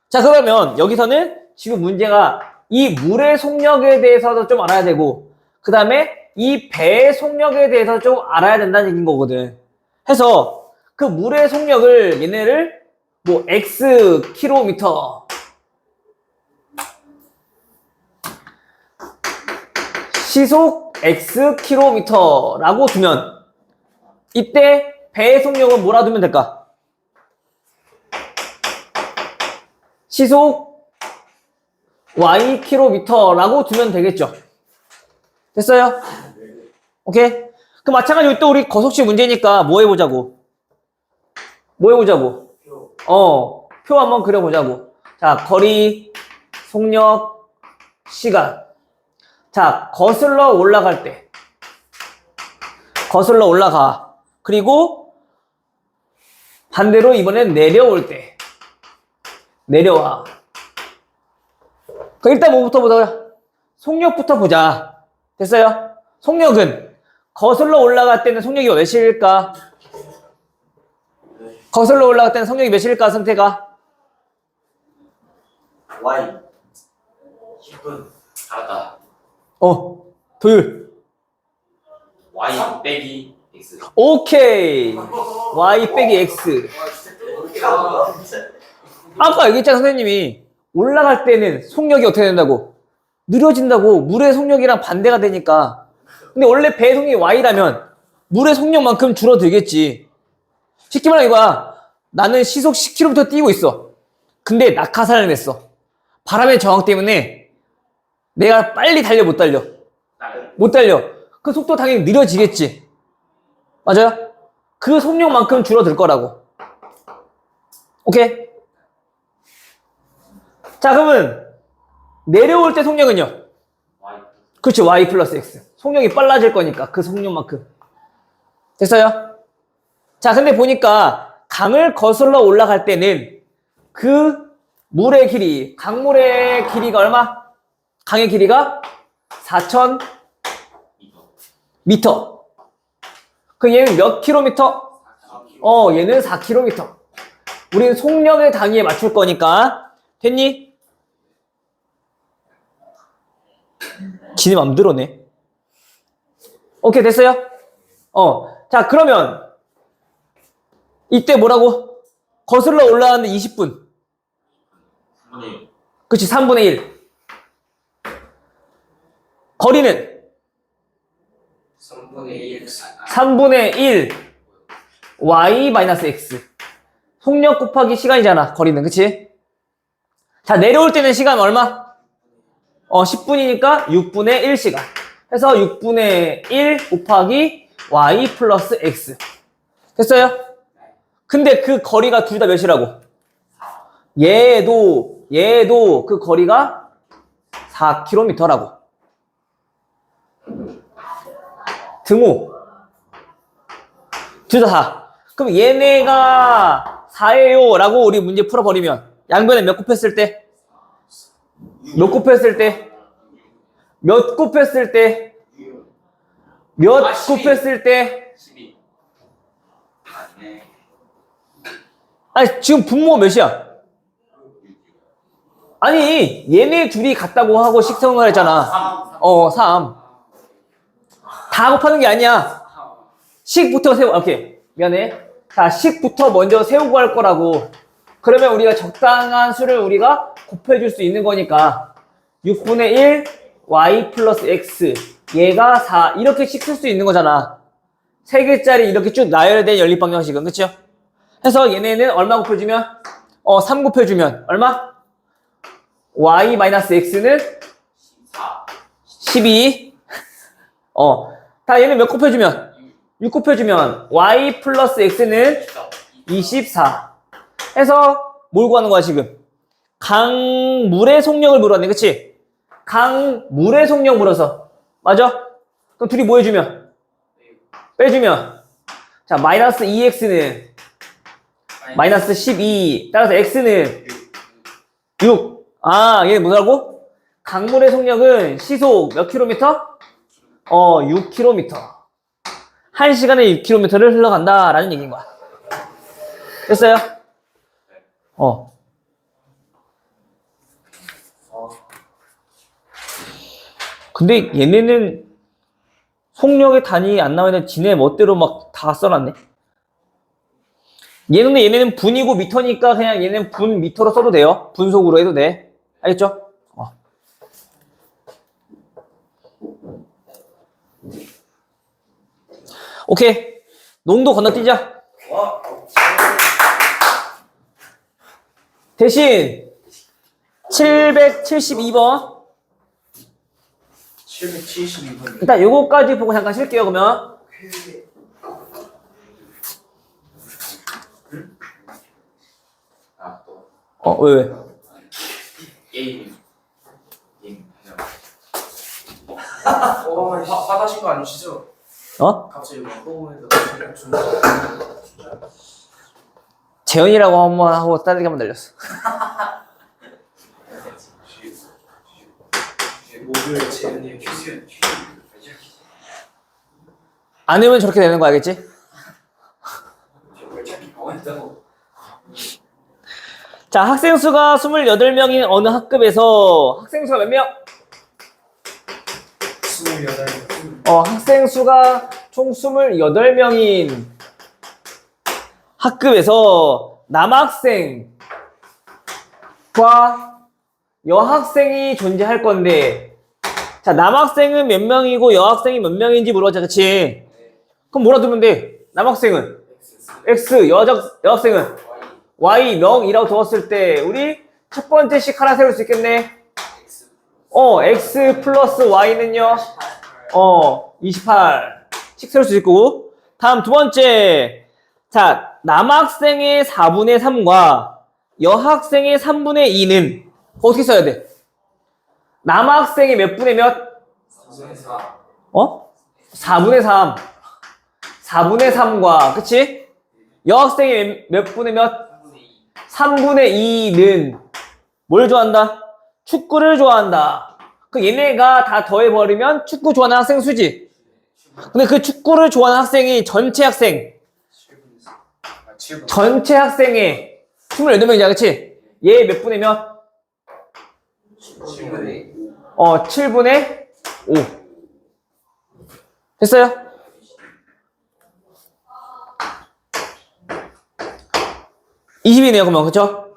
자, 그러면 여기서는 지금 문제가 이 물의 속력에 대해서도 좀 알아야 되고, 그 다음에 이 배의 속력에 대해서 좀 알아야 된다는 얘기인 거거든. 해서 그 물의 속력을 얘네를 뭐 X 킬로미터, 시속 X 킬로미터라고 두면 이때 배의 속력은 뭐라 두면 될까? 시속 Y 킬로미터라고 두면 되겠죠. 됐어요? 오케이? 그 마찬가지로 또 우리 거속시 문제니까 뭐 해보자고? 뭐 해보자고? 표 한번 그려보자고. 자, 거리, 속력, 시간. 자, 거슬러 올라갈 때. 거슬러 올라가. 그리고 반대로 이번엔 내려올 때. 내려와. 그럼 일단 뭐부터 보자? 속력부터 보자. 됐어요? 속력은 거슬러 올라갈 때는 속력이 몇일까? 거슬러 올라갈 때는 속력이 몇일까, 선택아? Y 10분. 알았다. 도율. Y 빼기 X. 오케이. Y 빼기 X. 아까 얘기했잖아, 선생님이. 올라갈 때는 속력이 어떻게 된다고? 느려진다고. 물의 속력이랑 반대가 되니까. 근데 원래 배의 속력이 Y라면 물의 속력만큼 줄어들겠지. 쉽게 말하면 이거야. 나는 시속 10km 뛰고 있어. 근데 낙하산을 냈어. 바람의 저항 때문에 내가 빨리 달려, 못 달려? 못 달려. 그 속도 당연히 느려지겠지. 맞아요? 그 속력만큼 줄어들 거라고. 오케이? 자, 그러면 내려올 때 속력은요? Y. 그렇죠. Y 플러스 X. 속력이 빨라질 거니까 그 속력만큼. 됐어요? 자, 근데 보니까 강을 거슬러 올라갈 때는 그 물의 길이, 강물의 길이가 얼마? 강의 길이가 4,000m. 그 얘는 몇 킬로미터? 얘는 4km. 우리는 속력의 단위에 맞출 거니까. 됐니? 지네 맘대로네. 오케이, 됐어요? 자, 그러면 이때 뭐라고? 거슬러 올라가는데 20분. 3분의 1. 그치, 3분의 1. 거리는 3분의 1. 3분의 1 y 마이너스 x. 속력 곱하기 시간이잖아, 거리는. 그치? 자, 내려올 때는 시간 얼마? 10분이니까 6분의 1시간. 해서 6분의 1 곱하기 y 플러스 x. 됐어요? 근데 그 거리가 둘 다 몇이라고? 얘도 그 거리가 4km라고. 등호. 둘 다 4. 그럼 얘네가 4예요 라고 우리 문제 풀어버리면 양변에 몇 곱했을 때? 몇 곱했을 때? 몇 곱했을 때? 몇 아, 12. 곱했을 때? 12. 아니네. 아니 지금 분모가 몇이야? 아니 얘네 둘이 같다고 하고 식성을 했잖아. 3. 다 곱하는 게 아니야. 식부터 세우고, 오케이. 미안해. 자, 식부터 먼저 세우고 할 거라고. 그러면 우리가 적당한 수를 우리가 곱해줄 수 있는 거니까. 6분의 1, y 플러스 x. 얘가 4. 이렇게씩 쓸 수 있는 거잖아. 3개짜리 이렇게 쭉 나열된 연립방정식은. 그쵸? 해서 얘네는 얼마 곱해주면? 3 곱해주면. 얼마? y 마이너스 x는 12. 다 얘는 몇 곱해주면? 6 곱해주면 y 플러스 x는 24. 해서 뭘 구하는 거야 지금? 강물의 속력을 물었네. 그치? 강물의 속력 물어서. 맞아? 그럼 둘이 뭐 해주면? 빼주면. 자, 마이너스 2x는 마이너스 12. 따라서 x는 6. 아, 얘는 뭐라고? 강물의 속력은 시속 몇 킬로미터? 6km. 1시간에 6km를 흘러간다라는 얘기인 거야. 됐어요? 근데 얘네는 속력의 단위 안 나오는데 지네 멋대로 막 다 써놨네. 얘네는 분이고 미터니까 그냥 얘는 분 미터로 써도 돼요. 분속으로 해도 돼. 알겠죠? 오케이. 농도 건너뛰자. 대신 772번 772번. 일단 요거까지 보고 잠깐 쉴게요. 그러면 아, 또. 왜? 게임. 게임. 화나신 거 아니시죠? 갑자기 막 호흡에서 재현이라고 한번 하고 따르게 한번 날렸어. 목요일 재현이의 퀴즈. 안 해면 저렇게 되는 거 알겠지? 찾기 뭐했다고? 자, 학생 수가 28명인 어느 학급에서 학생 수가 몇 명? 28. 학생 수가 총 28명인 학급에서 남학생과 여학생이 존재할 건데, 자, 남학생은 몇 명이고 여학생이 몇 명인지 물어보자. 그치? 그럼 뭐라 두면 돼? 남학생은 X, 여학생은 Y 명이라고 두었을 때 우리 첫 번째씩 하나 세울 수 있겠네. X 플러스 Y는요 28씩 세울 수 있고. 다음 두 번째, 자, 남학생의 4분의 3과 여학생의 3분의 2는 어떻게 써야 돼? 남학생이 몇 분의 몇? 4분의 3. 4분의 3과, 그치? 여학생이 몇 분의 몇? 3분의 2는 뭘 좋아한다? 축구를 좋아한다. 그 얘네가 다 더해버리면 축구 좋아하는 학생 수지. 근데 그 축구를 좋아하는 학생이 전체 학생. 전체 학생의 28명이잖아, 그치? 얘 몇 분의 몇? 7분의 5. 됐어요? (20이네요) 그러면. 그쵸?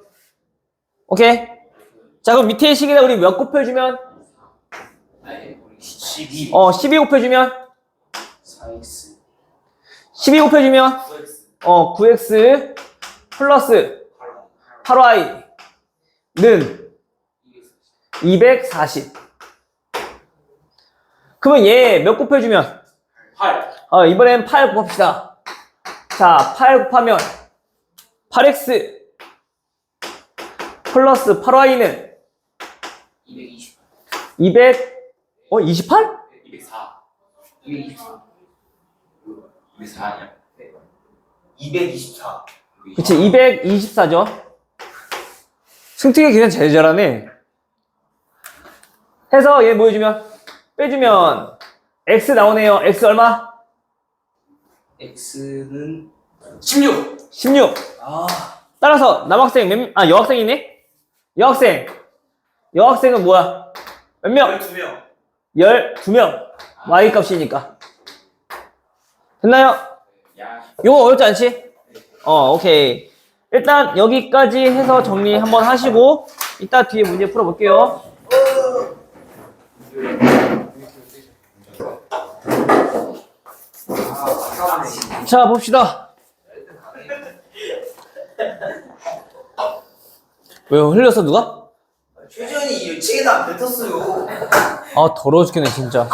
오케이. 자, 그럼 밑에 식에다 우리 몇 곱해주면? 12. 12 곱해주면? 4x. 12 곱해주면? 9x 플러스 8y는 240. 그러면 얘 몇 곱해주면? 8. 이번엔 8 곱합시다. 자, 8 곱하면 8x 플러스 8y는 220. 28? 204. 224. 204 아니야? 224. 그치, 224죠. 승특이 그냥 제일 잘하네. 해서 얘 뭐 해주면? 빼주면 x 나오네요. x 얼마? X는 16. 16. 아 따라서 남학생 여학생이네? 여학생은 뭐야? 몇 명? 12명. 12명. y 값이니까. 됐나요? 야. 요거 어렵지 않지? 오케이. 일단 여기까지 해서 정리 한번 하시고 이따 뒤에 문제 풀어볼게요. 아까네. 자, 봅시다. 왜요? 흘렸어, 누가? 최지현이 책에다 안 뱉었어요. 아, 더러워 죽겠네, 진짜.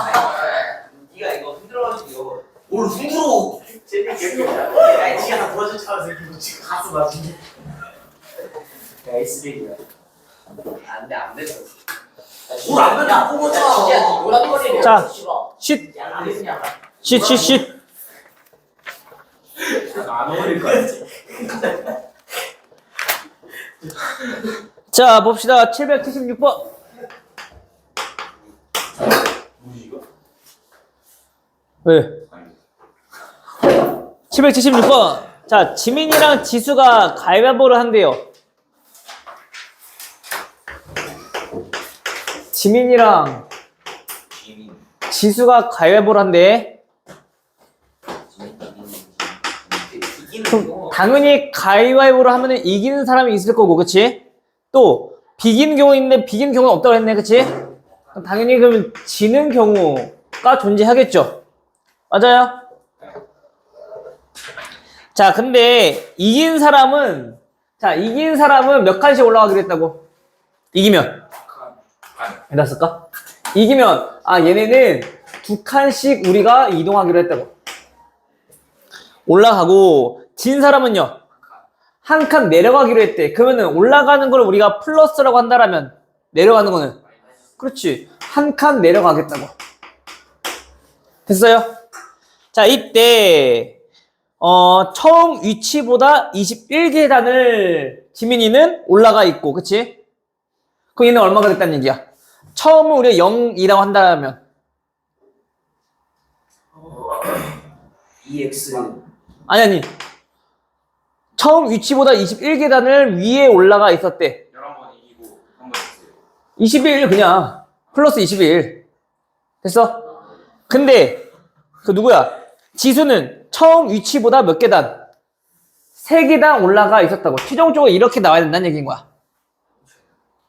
네가 이거 흔들어가지고 뭘 흔들어? 야, 지가 다 도와줄 차면서 이거 지금 가서 맞은 게. 야 S레이야. 안돼 안돼. 뭘안 뱉어? 뽑았잖아. 노란머리. 자, 쉿, 안 되냐? 쉿. 안 어울릴 거야. 자, 봅시다. 776번. 뭐지 이거? 왜? 776번. 자, 지민이랑 지수가 가위바위보를 한대요. 지민이랑 지민. 지수가 가위바위보를 한대. 그럼 당연히 가위바위보를 하면 이기는 사람이 있을 거고, 그치? 또 비기는 경우 있는데 비기는 경우는 없다고 했네, 그치? 그럼 당연히 그러면 지는 경우가 존재하겠죠. 맞아요? 자, 근데 이긴 사람은 몇 칸씩 올라가기로 했다고? 이기면 해놨을까? 이기면 얘네는 2칸씩 우리가 이동하기로 했다고. 올라가고 진 사람은요 1칸 내려가기로 했대. 그러면은 올라가는 걸 우리가 플러스라고 한다라면 내려가는 거는 그렇지 1칸 내려가겠다고. 됐어요? 자, 이때 처음 위치보다 21계단을 지민이는 올라가 있고, 그치? 그럼 얘는 얼마가 됐다는 얘기야? 처음은 우리가 0이라고 한다면 EX. 아니 처음 위치보다 21계단을 위에 올라가 있었대. 11번 이기고 한 번 졌어요. 21 그냥 플러스 21 됐어? 근데 그 누구야? 지수는 처음 위치보다 몇 계단? 3계단 올라가 있었다고. 최종적으로 이렇게 나와야 된다는 얘기인 거야.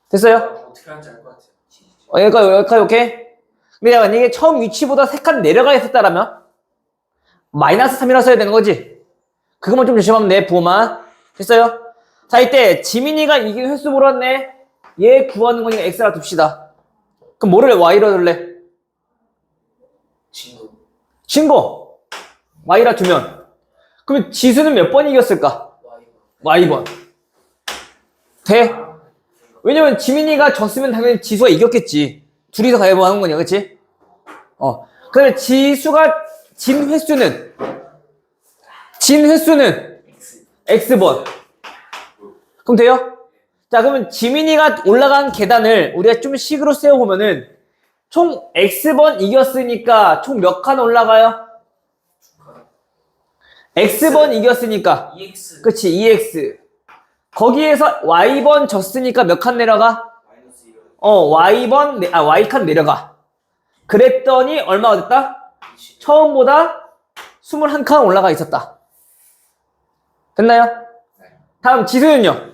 됐어요? 어떻게 하는지 알 것 같아요. 여기까지 오케이? 근데 만약에 처음 위치보다 3칸 내려가 있었다라면 마이너스 3이라 써야 되는 거지. 그것만 좀 조심하면 돼, 부호만. 됐어요? 자, 이때 지민이가 이긴 횟수 물었네. 얘 구하는 거니까 x라 둡시다. 그럼 뭐를 y로 둘래? 친구. 친구 y라 두면 그러면 지수는 몇 번 이겼을까? y번. 돼? 왜냐면 지민이가 졌으면 당연히 지수가 이겼겠지. 둘이서 가위바위보 하는 거냐, 그치? 근데 지수가 진 횟수는 x번. 그럼 돼요? 자, 그러면 지민이가 올라간 계단을 우리가 좀 식으로 세워보면은 총 x번 이겼으니까 총 몇 칸 올라가요? x번 이겼으니까 EX. 그치 2x 거기에서 y번 졌으니까 몇 칸 내려가? 마이너스 1. y칸 내려가. 그랬더니 얼마가 됐다? 처음보다 21칸 올라가 있었다. 됐나요? 다음 지수는요?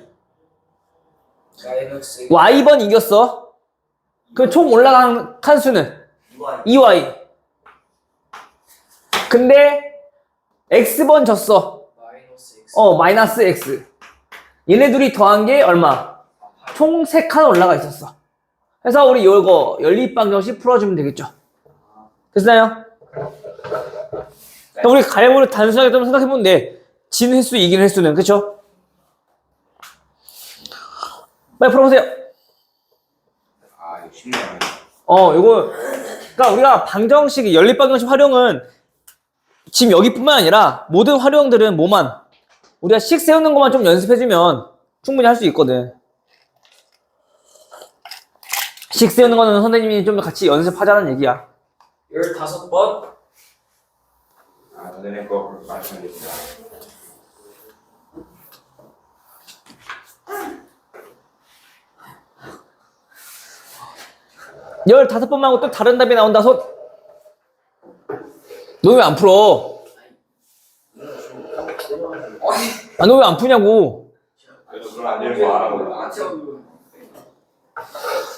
마이너스. y번 이겼어. 그 총 올라간 칸수는 2y. 근데 x번 졌어. 마이너스 X. 마이너스 x. 얘네 둘이 더한 게 얼마? 총 3칸 올라가 있었어. 그래서 우리 이거 연립방정식 풀어주면 되겠죠. 됐나요? 우리 가위바위보를 단순하게 좀 생각해보면 돼. 진 횟수, 이긴 횟수는. 그쵸? 빨리 풀어보세요. 아 이거 쉽네요. 요거, 그러니까 우리가 방정식, 연립방정식 활용은 지금 여기뿐만 아니라 모든 활용들은 뭐만 우리가 식 세우는 것만 좀 연습해주면 충분히 할 수 있거든. 식 세우는 거는 선생님이 좀 더 같이 연습하자는 얘기야. 15번. 아, 선생님 거 말씀드립니다. 열다섯 번 말고 또 다른 답이 나온다. 손. 너 왜 안 풀어? 아, 너 왜 안 푸냐고. 그래도 그러면 안 되는 거 알아보고.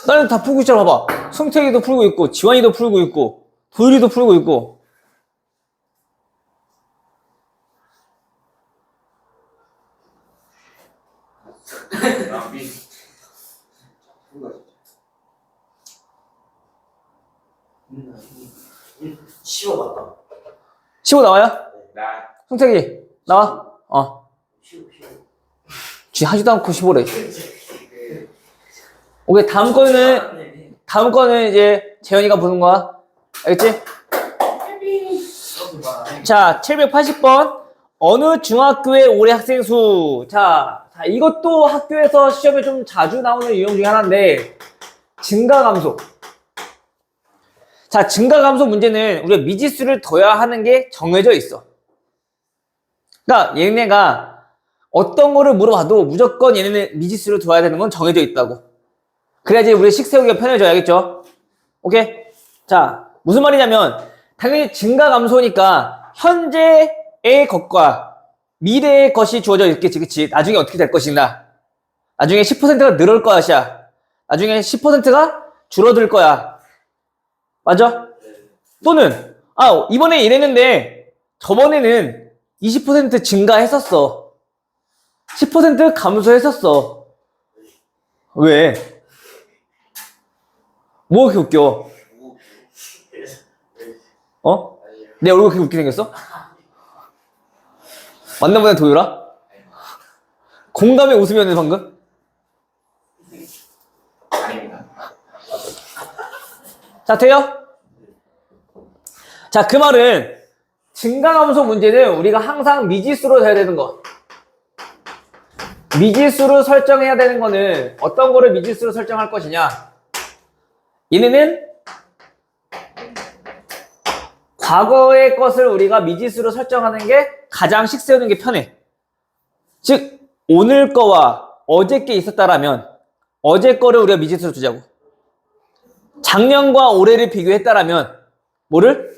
나는 다 풀고 있잖아. 봐봐. 승택이도 풀고 있고, 지환이도 풀고 있고, 도율이도 풀고 있고. 쉬워 맞다. 15 나와요? 나 승택이 나와. 쉬워. 쥐 하지도 않고 15래. 오케이, 다음 거는 이제 재현이가 보는 거야. 알겠지? 자, 780번. 어느 중학교의 올해 학생 수. 자, 이것도 학교에서 시험에 좀 자주 나오는 유형 중에 하나인데, 증가감소. 자, 증가감소 문제는 우리가 미지수를 둬야 하는 게 정해져 있어. 그러니까 얘네가 어떤 거를 물어봐도 무조건 얘네는 미지수를 둬야 되는 건 정해져 있다고. 그래야지 우리 식 세우기가 편해져요. 알겠죠? 오케이? 자, 무슨 말이냐면 당연히 증가감소니까 현재의 것과 미래의 것이 주어져 있겠지. 그치? 나중에 어떻게 될 것이냐. 나중에 10%가 늘을 것이야. 나중에 10%가 줄어들 거야. 맞아? 또는 이번에 이랬는데 저번에는 20% 증가했었어. 10% 감소했었어. 왜? 뭐 그렇게 웃겨? 내 얼굴 그렇게 웃기게 생겼어? 맞나 보네, 도율아? 공감에 웃으면 방금? 아닙니다. 자, 돼요? 자, 그 말은 증가감소 문제는 우리가 항상 미지수로 해야 되는 거. 미지수로 설정해야 되는 거는 어떤 거를 미지수로 설정할 것이냐. 얘네는 과거의 것을 우리가 미지수로 설정하는 게 가장 식 세우는 게 편해. 즉, 오늘 거와 어제 게 있었다라면 어제 거를 우리가 미지수로 두자고. 작년과 올해를 비교했다라면 뭐를?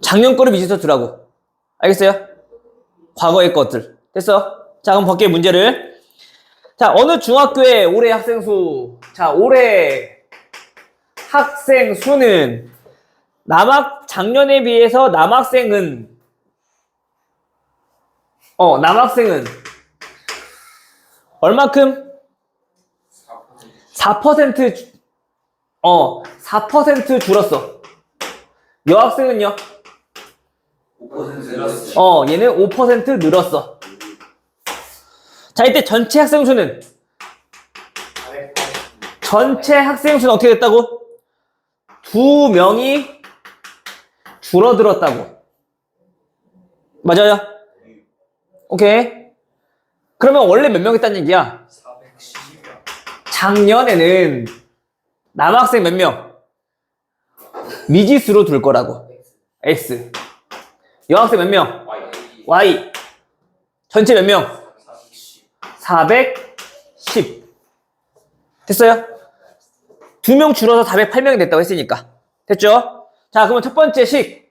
작년 거를 미지수로 두라고. 알겠어요? 과거의 것들. 됐어? 자, 그럼 볼게요, 문제를. 자, 어느 중학교의 올해 학생 수. 자, 올해 학생 수는 작년에 비해서 남학생은 얼만큼? 4% 4% 줄었어. 여학생은요? 5% 늘었어. 얘는 5% 늘었어. 자, 이때 전체 학생 수는? 전체 학생 수는 어떻게 됐다고? 2명이 줄어들었다고. 맞아요? 오케이. 그러면 원래 몇 명 있다는 얘기야? 410명. 작년에는 남학생 몇 명? 미지수로 둘 거라고. X. 여학생 몇 명? Y. 전체 몇 명? 410. 됐어요? 2명 줄어서 408명이 됐다고 했으니까. 됐죠? 자, 그러면 첫 번째 식.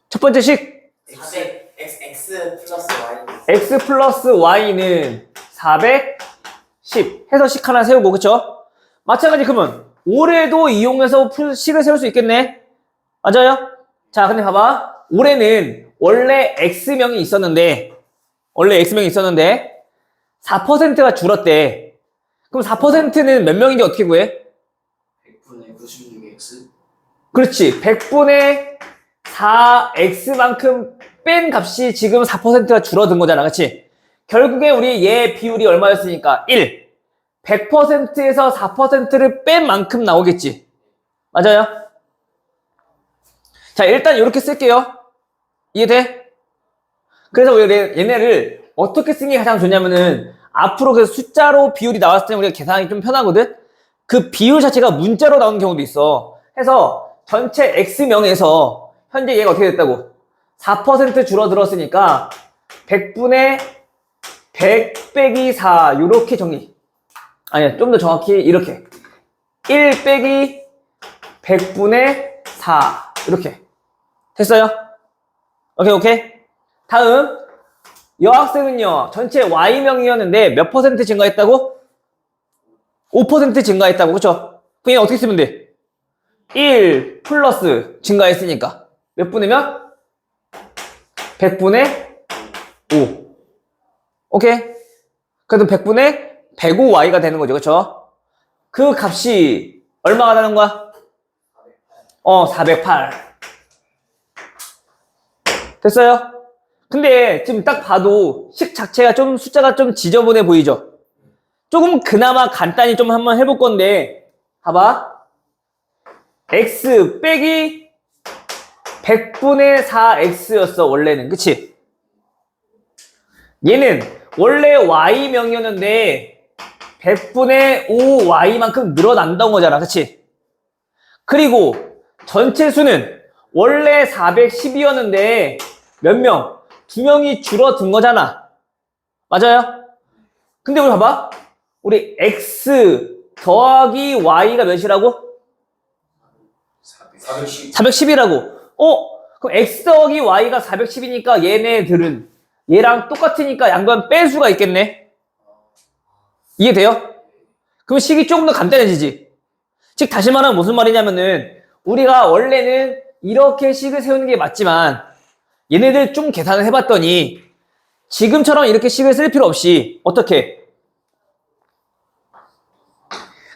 첫 번째 식. X 플러스 Y. X 플러스 Y는 410 해서 식 하나 세우고, 그쵸? 마찬가지 그러면 올해도 이용해서 식을 세울 수 있겠네? 맞아요? 자, 근데 봐봐. 올해는 원래 X명이 있었는데 4%가 줄었대. 그럼 4%는 몇 명인지 어떻게 구해? 100분의 96X. 그렇지. 100분의 4X만큼 뺀 값이 지금 4%가 줄어든 거잖아. 그치? 결국에 우리 얘 비율이 얼마였으니까 1. 100%에서 4%를 뺀 만큼 나오겠지. 맞아요? 자, 일단 이렇게 쓸게요. 이해돼? 그래서 우리 얘네를 어떻게 쓰는 게 가장 좋냐면은 앞으로 그 숫자로 비율이 나왔을 때 우리가 계산하기 좀 편하거든? 그 비율 자체가 문자로 나오는 경우도 있어. 해서 전체 X명에서 현재 얘가 어떻게 됐다고? 4% 줄어들었으니까 100분의 100 빼기 4 요렇게 정리. 아니야, 좀 더 정확히 이렇게 1 빼기 100분의 4 이렇게 됐어요? 오케이. 다음 여학생은요 전체 Y명이었는데 몇 퍼센트 증가했다고? 5% 증가했다고. 그쵸? 그냥 어떻게 쓰면 돼? 1 플러스 증가했으니까 몇 분의 몇? 100분의 5. 오케이? 그래도 100분의 105Y가 되는 거죠. 그쵸? 그 값이 얼마가 되는 거야? 408. 됐어요? 근데 지금 딱 봐도 식 자체가 좀 숫자가 좀 지저분해 보이죠? 조금 그나마 간단히 좀 한번 해볼 건데 봐봐. X 빼기 100분의 4X였어 원래는. 그치? 얘는 원래 Y명이었는데 100분의 5Y만큼 늘어난다는 거잖아. 그치? 그리고 전체 수는 원래 410이었는데 몇 명? 2명이 줄어든 거잖아. 맞아요? 근데 우리 봐봐. 우리 X 더하기 Y가 몇이라고? 410이라고. 그럼 X 더하기 Y가 410이니까 얘네들은 얘랑 똑같으니까 양변 뺄 수가 있겠네. 이해돼요? 그럼 식이 조금 더 간단해지지. 즉 다시 말하면 무슨 말이냐면은 우리가 원래는 이렇게 식을 세우는 게 맞지만 얘네들 좀 계산을 해봤더니 지금처럼 이렇게 식을 쓸 필요 없이 어떻게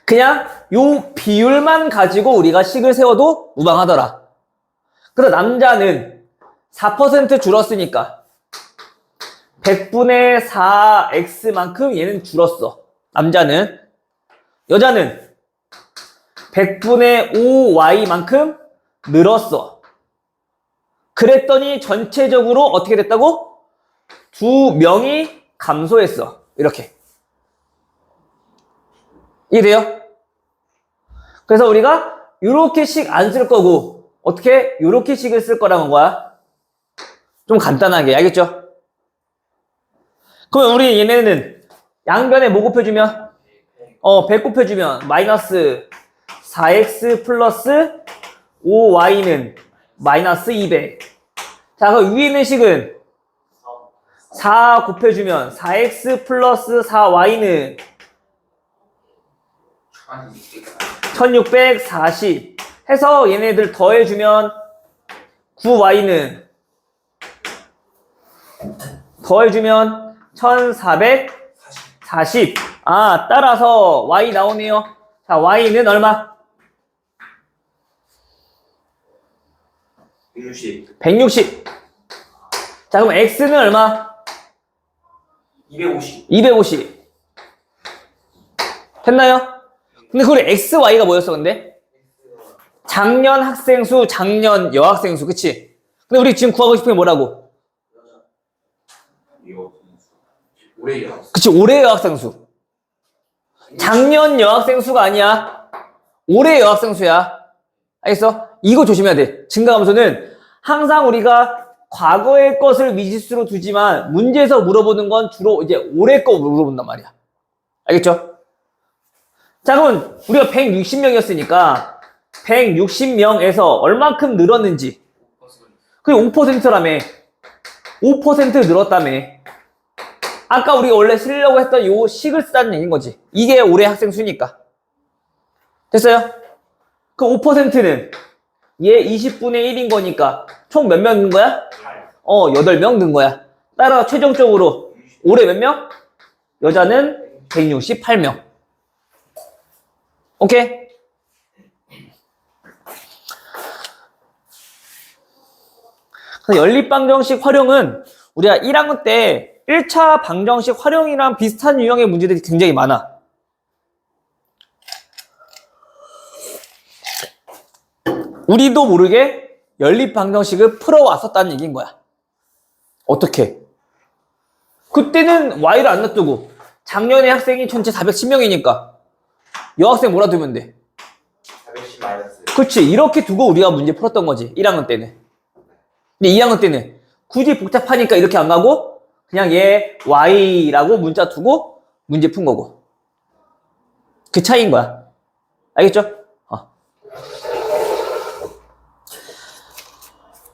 그냥 요 비율만 가지고 우리가 식을 세워도 무방하더라. 그래서 남자는 4% 줄었으니까 100분의 4x만큼 얘는 줄었어. 남자는. 여자는 100분의 5y만큼 늘었어. 그랬더니 전체적으로 어떻게 됐다고? 2명이 감소했어. 이렇게. 이해돼요? 그래서 우리가 이렇게 식 안 쓸 거고 어떻게? 이렇게 식을 쓸 거라는 거야. 좀 간단하게. 알겠죠? 그러면 우리 얘네는 양변에 뭐 곱해주면? 100 곱해주면 마이너스 4x 플러스 5y는 마이너스 200. 자, 그 위에 있는 식은 4 곱해주면 4x 플러스 4y는 1640 해서 얘네들 더해주면 9y는 더해주면 1440. 따라서 y 나오네요. 자, y는 얼마? 160. 자, 그럼 x는 얼마? 250. 됐나요? 근데 그걸 xy가 뭐였어, 근데? 작년 학생 수, 작년 여학생 수, 그치? 근데 우리 지금 구하고 싶은 게 뭐라고? 그치, 올해 여학생 수. 작년 여학생 수가 아니야. 올해 여학생 수야. 알겠어? 이거 조심해야 돼. 증가함수는 항상 우리가 과거의 것을 미지수로 두지만 문제에서 물어보는 건 주로 이제 올해 거 물어본단 말이야. 알겠죠? 자, 그럼 우리가 160명이었으니까 160명에서 얼만큼 늘었는지. 그게 5%라며. 5% 늘었다며. 아까 우리가 원래 쓰려고 했던 요 식을 쓰자는 얘기인 거지. 이게 올해 학생 수니까. 됐어요? 그 5%는 얘 20분의 1인 거니까 총 몇 명 는 거야? 8명 는 거야. 따라 최종적으로 올해 몇 명? 여자는 168명. 오케이? 연립방정식 활용은 우리가 1학년 때 1차 방정식 활용이랑 비슷한 유형의 문제들이 굉장히 많아. 우리도 모르게 연립 방정식을 풀어왔었다는 얘기인 거야. 어떻게? 그때는 Y를 안 놔두고 작년에 학생이 전체 410명이니까 여학생 몰아두면 돼. 410 마이너스. 그치, 이렇게 두고 우리가 문제 풀었던 거지, 1학년 때는. 근데 2학년 때는 굳이 복잡하니까 이렇게 안 가고 그냥 얘 Y라고 문자 두고 문제 푼 거고. 그 차이인 거야. 알겠죠?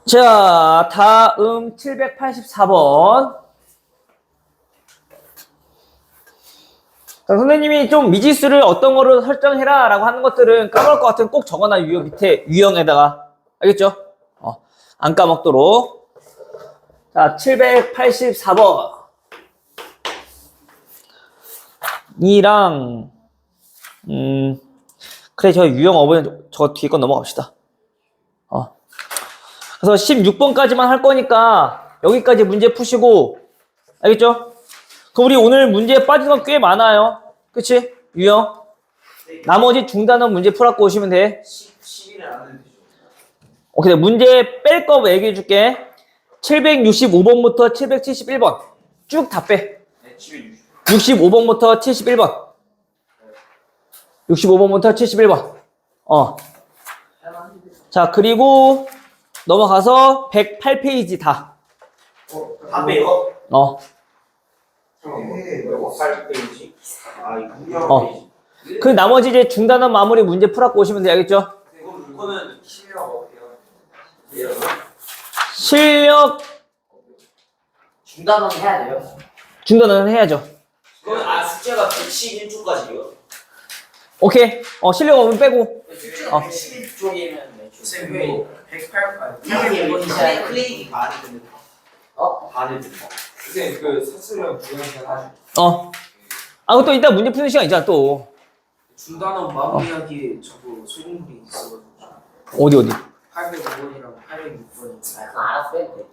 자, 다음 784번. 자, 선생님이 좀 미지수를 어떤 거로 설정해라 라고 하는 것들은 까먹을 것 같으면 꼭 적어놔. 유형 밑에 유형에다가. 알겠죠? 안 까먹도록. 자, 784번. 이랑 그래, 저 유형 어버이 저 뒤에 건 넘어갑시다. 그래서 16번까지만 할 거니까 여기까지 문제 푸시고, 알겠죠? 그럼 우리 오늘 문제에 빠진 건 꽤 많아요. 그치? 유형. 나머지 중단원 문제 풀었고 오시면 돼. 11을 안 해도 되죠. 오케이, 문제 뺄 거 얘기해 줄게. 765번부터 771번. 쭉 다 빼. 네, 760. 65번부터 71번. 65번부터 71번. 자, 그리고 넘어가서 108페이지 다. 다 빼요? 잠깐만. 8페이지? 아, 이거 6페이지. 그 나머지 이제 중단원 마무리 문제 풀었고 오시면 돼. 알겠죠? 그거는 11이라고 어때요? 실력 중단은 해야 돼요? 중단은 해야죠. 그건 숙제가 111조까지요? 오케이. 실력 없으면 빼고. 숙제가 111쪽이면 쌤이 108, 클리닉이 반이 됩니다. 반을 듣다. 선생님, 그 사수령 구형식 하죠. 또 이따 문제 푸는 시간 있잖아, 또. 중단원 마무리하기 저거 소금물이 있어가지고 어디? 805번이랑 806번이 알아서 빼도 돼.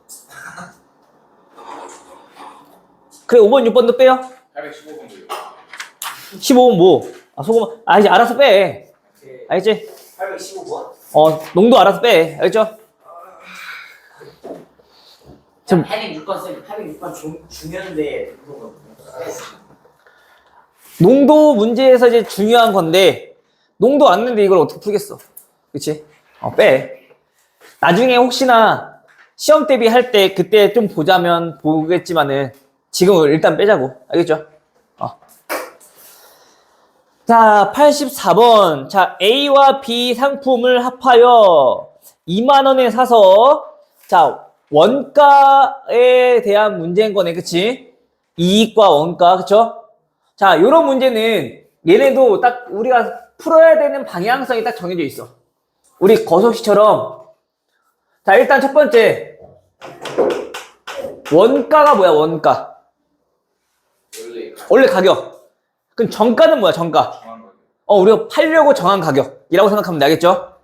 그래, 5번, 6번도 빼요. 815번도요. 15번 뭐? 소금. 이제 알아서 빼. 알겠지? 815번? 농도 알아서 빼. 알겠죠? 지금 806번 쌤, 806번 중요한데 농도 문제에서 이제 중요한 건데, 농도 왔는데 이걸 어떻게 풀겠어? 그치? 빼. 나중에 혹시나 시험 대비할 때 그때 좀 보자면 보겠지만은 지금은 일단 빼자고. 알겠죠? 자, 84번. 자, A와 B 상품을 합하여 2만 원에 사서, 자, 원가에 대한 문제인 거네. 그치? 이익과 원가. 그쵸? 자, 요런 문제는 얘네도 딱 우리가 풀어야 되는 방향성이 딱 정해져 있어. 우리 거속시처럼. 자, 일단 첫 번째. 원가가 뭐야, 원가? 원래 가격. 그럼 정가는 뭐야, 정가? 정한 거죠. 우리가 팔려고 정한 가격이라고 생각하면 돼. 알겠죠?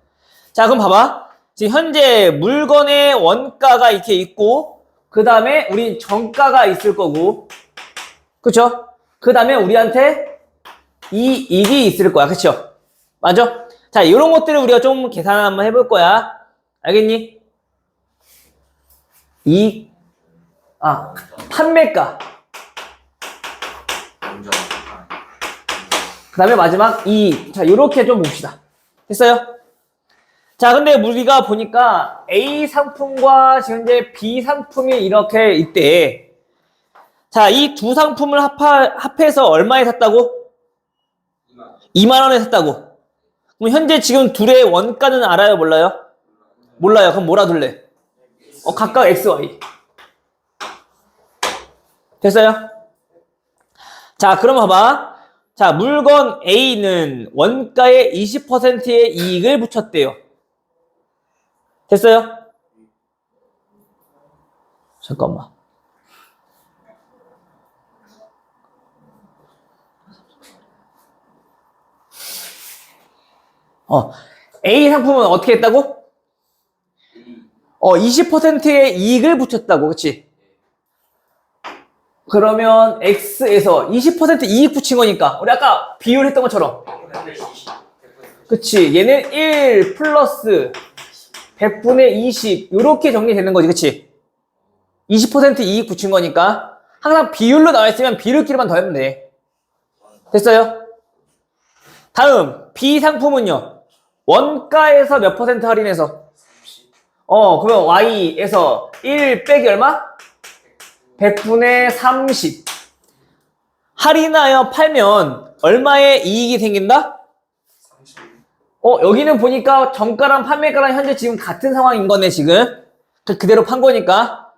자, 그럼 봐봐. 지금 현재 물건의 원가가 이렇게 있고, 그 다음에 우리 정가가 있을 거고, 그쵸? 그 다음에 우리한테 이익이 있을 거야. 그쵸? 맞아? 자, 이런 것들을 우리가 좀 계산 한번 해볼 거야. 알겠니? 이익, 판매가. 그 다음에 마지막 이익. 자, 요렇게 좀 봅시다. 됐어요? 자, 근데 우리가 보니까 A 상품과 지금 현재 B 상품이 이렇게 있대. 자, 이 두 상품을 합해서 얼마에 샀다고? 2만 원에 샀다고. 그럼 현재 지금 둘의 원가는 알아요? 몰라요? 몰라요. 그럼 뭐라 둘래? 각각 XY. 됐어요? 자, 그럼 봐봐. 자, 물건 A는 원가의 20%의 이익을 붙였대요. 됐어요? 잠깐만. A 상품은 어떻게 했다고? 20%의 이익을 붙였다고, 그치? 그러면 X에서 20% 이익 붙인 거니까 우리 아까 비율했던 것처럼 그치 얘는 1 플러스 100분의 20 이렇게 정리되는 거지 그치 20% 이익 붙인 거니까 항상 비율로 나와 있으면 비율끼리만 더하면 돼 됐어요? 다음 B 상품은요 원가에서 몇 퍼센트 할인해서 그러면 Y에서 1 빼기 얼마? 100분의 30 할인하여 팔면 얼마의 이익이 생긴다? 여기는 보니까 정가랑 판매가랑 현재 지금 같은 상황인 거네 지금 그대로 판 거니까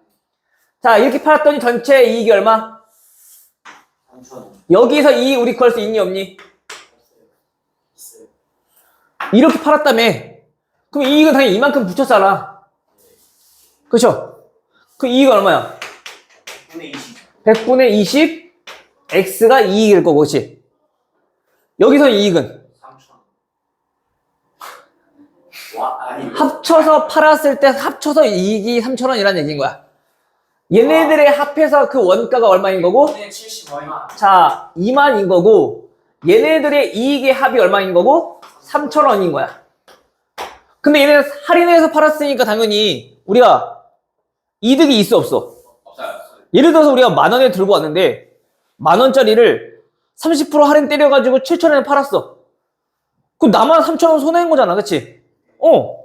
자 이렇게 팔았더니 전체 이익이 얼마? 3,000원. 여기서 이익 우리 구할 수 있니 없니? 이렇게 팔았다며 그럼 이익은 당연히 이만큼 붙였잖아 그쵸? 그 이익은 얼마야? 100분의 20. 100분의 20 X가 이익일 거고 그치? 여기서 이익은 3,000원. 와, 아니. 합쳐서 팔았을 때 합쳐서 이익이 3,000원이라는 얘기인 거야 얘네들의 합해서 그 원가가 얼마인 거고 70와이만. 자 2만인 거고 얘네들의 이익의 합이 얼마인 거고 3,000원인 거야 근데 얘네는 할인해서 팔았으니까 당연히 우리가 이득이 있어 없어? 없어요. 예를 들어서 우리가 10,000원에 들고 왔는데 10,000원짜리를 30% 할인 때려가지고 7,000원에 팔았어 그럼 나만 3,000원 손해인 거잖아 그치? 그럼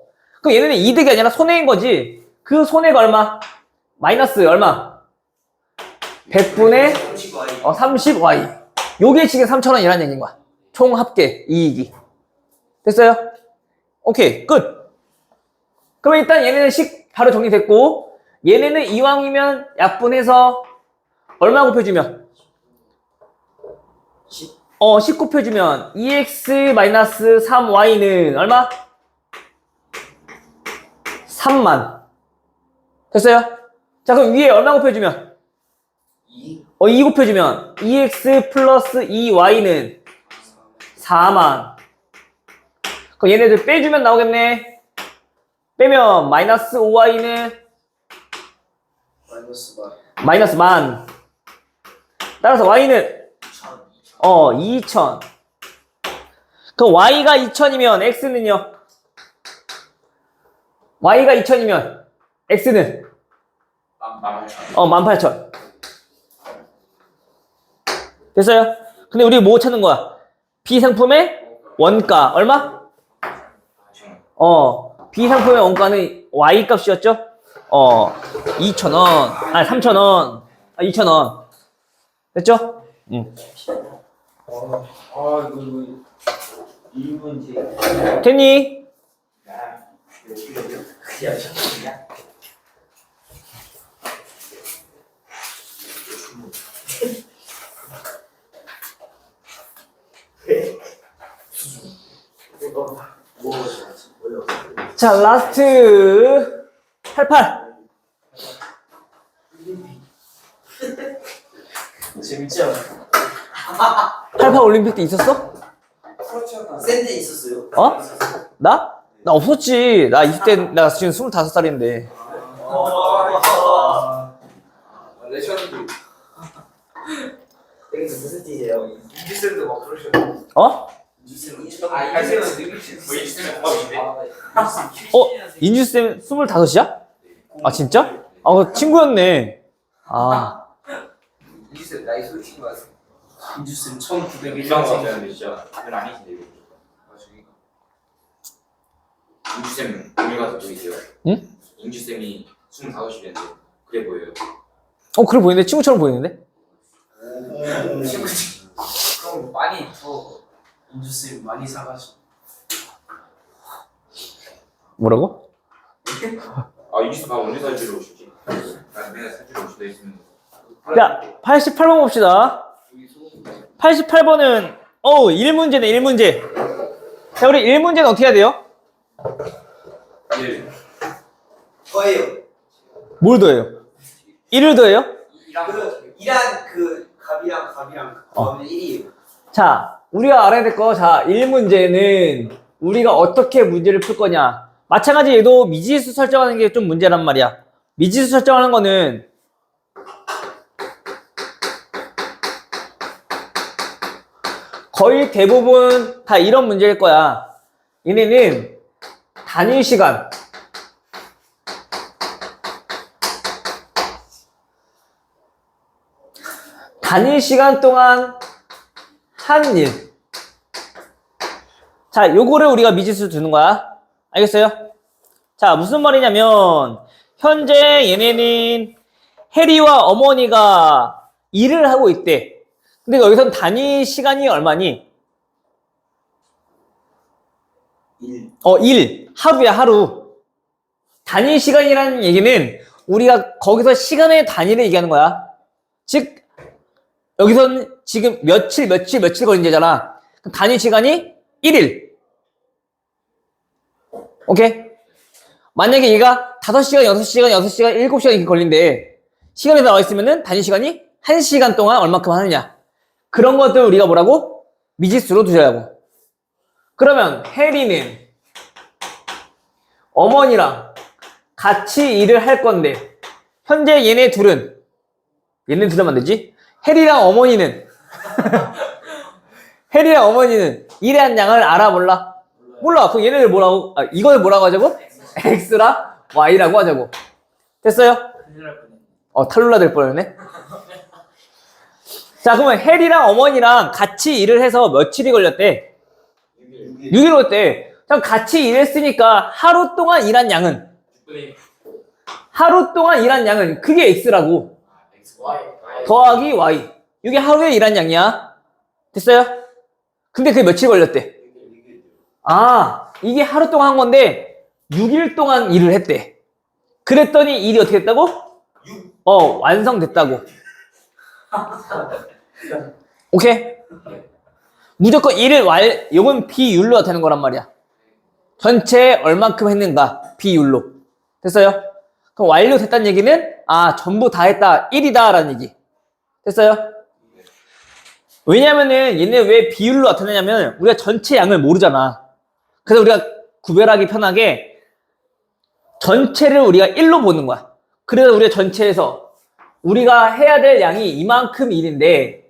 얘네는 이득이 아니라 손해인 거지 그 손해가 얼마? 마이너스 얼마? 100분의 30Y. 30Y 요게 지금 3,000원이라는 얘기인 거야 총 합계 이익이 됐어요? 오케이 끝 그러면 일단 얘네는 식 바로 정리됐고 얘네는 이왕이면 약분해서 얼마 곱해주면 10 곱해주면 2x-3y는 얼마? 3만 됐어요? 자 그럼 위에 얼마 곱해주면 2. 2 곱해주면 2x 플러스 2y는 4만 그럼 얘네들 빼주면 나오겠네 빼면 마이너스 5y는 마이너스 만. 마이너스 만 따라서 y는 2,000 그럼 y가 2,000이면 x는요 y가 2,000이면 x는 18,000 됐어요? 근데 우리 뭐 찾는 거야? B 상품의 원가 얼마? B 상품의 원가는 Y 값이었죠? 2,000원 아니 3,000원 2,000원 됐죠? 이거 이 문제. 됐니? 그냥 잠깐만요. 자 라스트 88 재밌지 않아? 88 올림픽 때 있었어? 샌드 있었어요? 나? 나 없었지. 나 20대, 나 지금 25살인데. 레션도 되게 무슨 뜻이에요? 이지쌤도 막 그러셨어. 이지쌤이 동갑인데? 인주쌤 25이야? 아, 진짜? 그 친구였네. 아, 이지쌤 나이 솔직히 말해서 이지쌤 이상한 거 1901년생. 같았는데 진짜 그건 아니신데 이거. 인주쌤 동료가 보이세요? 응? 인주쌤이 25이랬는데 그래 보여요. 그래 보이는데? 친구처럼 보이는데? 그럼 많이 더 인주쌤 많이 사가지고. 뭐라고? 인주쌤 밥 언제 사주러 오실지? 내가 사주러 오시다 했으면 자, 88번 봅시다. 88번은, 1문제네, 1문제. 자, 우리 1문제는 어떻게 해야 돼요? 거예요. 뭘 더해요? 1을 더해요? 이란 그 갑이랑 그거는 1이에요. 자, 우리가 알아야 될 거, 자, 1문제는 우리가 어떻게 문제를 풀 거냐. 마찬가지 얘도 미지수 설정하는 게 좀 문제란 말이야. 미지수 설정하는 거는 거의 대부분 다 이런 문제일 거야. 얘네는 단위 시간, 단위 시간 동안 한 일. 자, 요거를 우리가 미지수 두는 거야. 알겠어요? 자, 무슨 말이냐면 현재 얘네는 해리와 어머니가 일을 하고 있대. 근데 여기선 단위 시간이 얼마니? 1. 일. 하루야, 하루. 단위 시간이라는 얘기는 우리가 거기서 시간의 단위를 얘기하는 거야. 즉, 여기선 지금 며칠 걸린대잖아. 단위 시간이 1일. 오케이? 만약에 얘가 5시간, 6시간, 6시간, 7시간 이렇게 걸린대. 시간에 나와 있으면은 단위 시간이 1시간 동안 얼마큼 하느냐. 그런 것들 우리가 뭐라고? 미지수로 두자고. 그러면 해리는 어머니랑 같이 일을 할 건데 현재 얘네 둘은 안 되지? 해리랑 어머니는 일의 양을 알아 몰라? 몰라. 그럼 얘네들 뭐라고? 이걸 뭐라고 하자고? X랑 Y라고 하자고. 됐어요? 큰일 날 뻔했네. 탈룰라 될 뻔했네. 자, 그러면 해리랑 어머니랑 같이 일을 해서 며칠이 걸렸대? 6일 걸렸대. 그럼 같이 일했으니까 하루 동안 일한 양은? 하루 동안 일한 양은 그게 X라고. 더하기 Y. 이게 하루에 일한 양이야. 됐어요? 근데 그게 며칠 걸렸대? 이게 하루 동안 한 건데 6일 동안 일을 했대. 그랬더니 일이 어떻게 됐다고? 완성됐다고. 오케이? 무조건 이건 비율로 나타내는 거란 말이야. 전체 얼만큼 했는가 비율로. 됐어요? 그럼 완료됐다는 얘기는 전부 다 했다 1이다 라는 얘기. 됐어요? 왜냐면은 얘네 왜 비율로 나타내냐면 우리가 전체 양을 모르잖아. 그래서 우리가 구별하기 편하게 전체를 우리가 1로 보는 거야. 그래서 우리가 전체에서 우리가 해야 될 양이 이만큼 일인데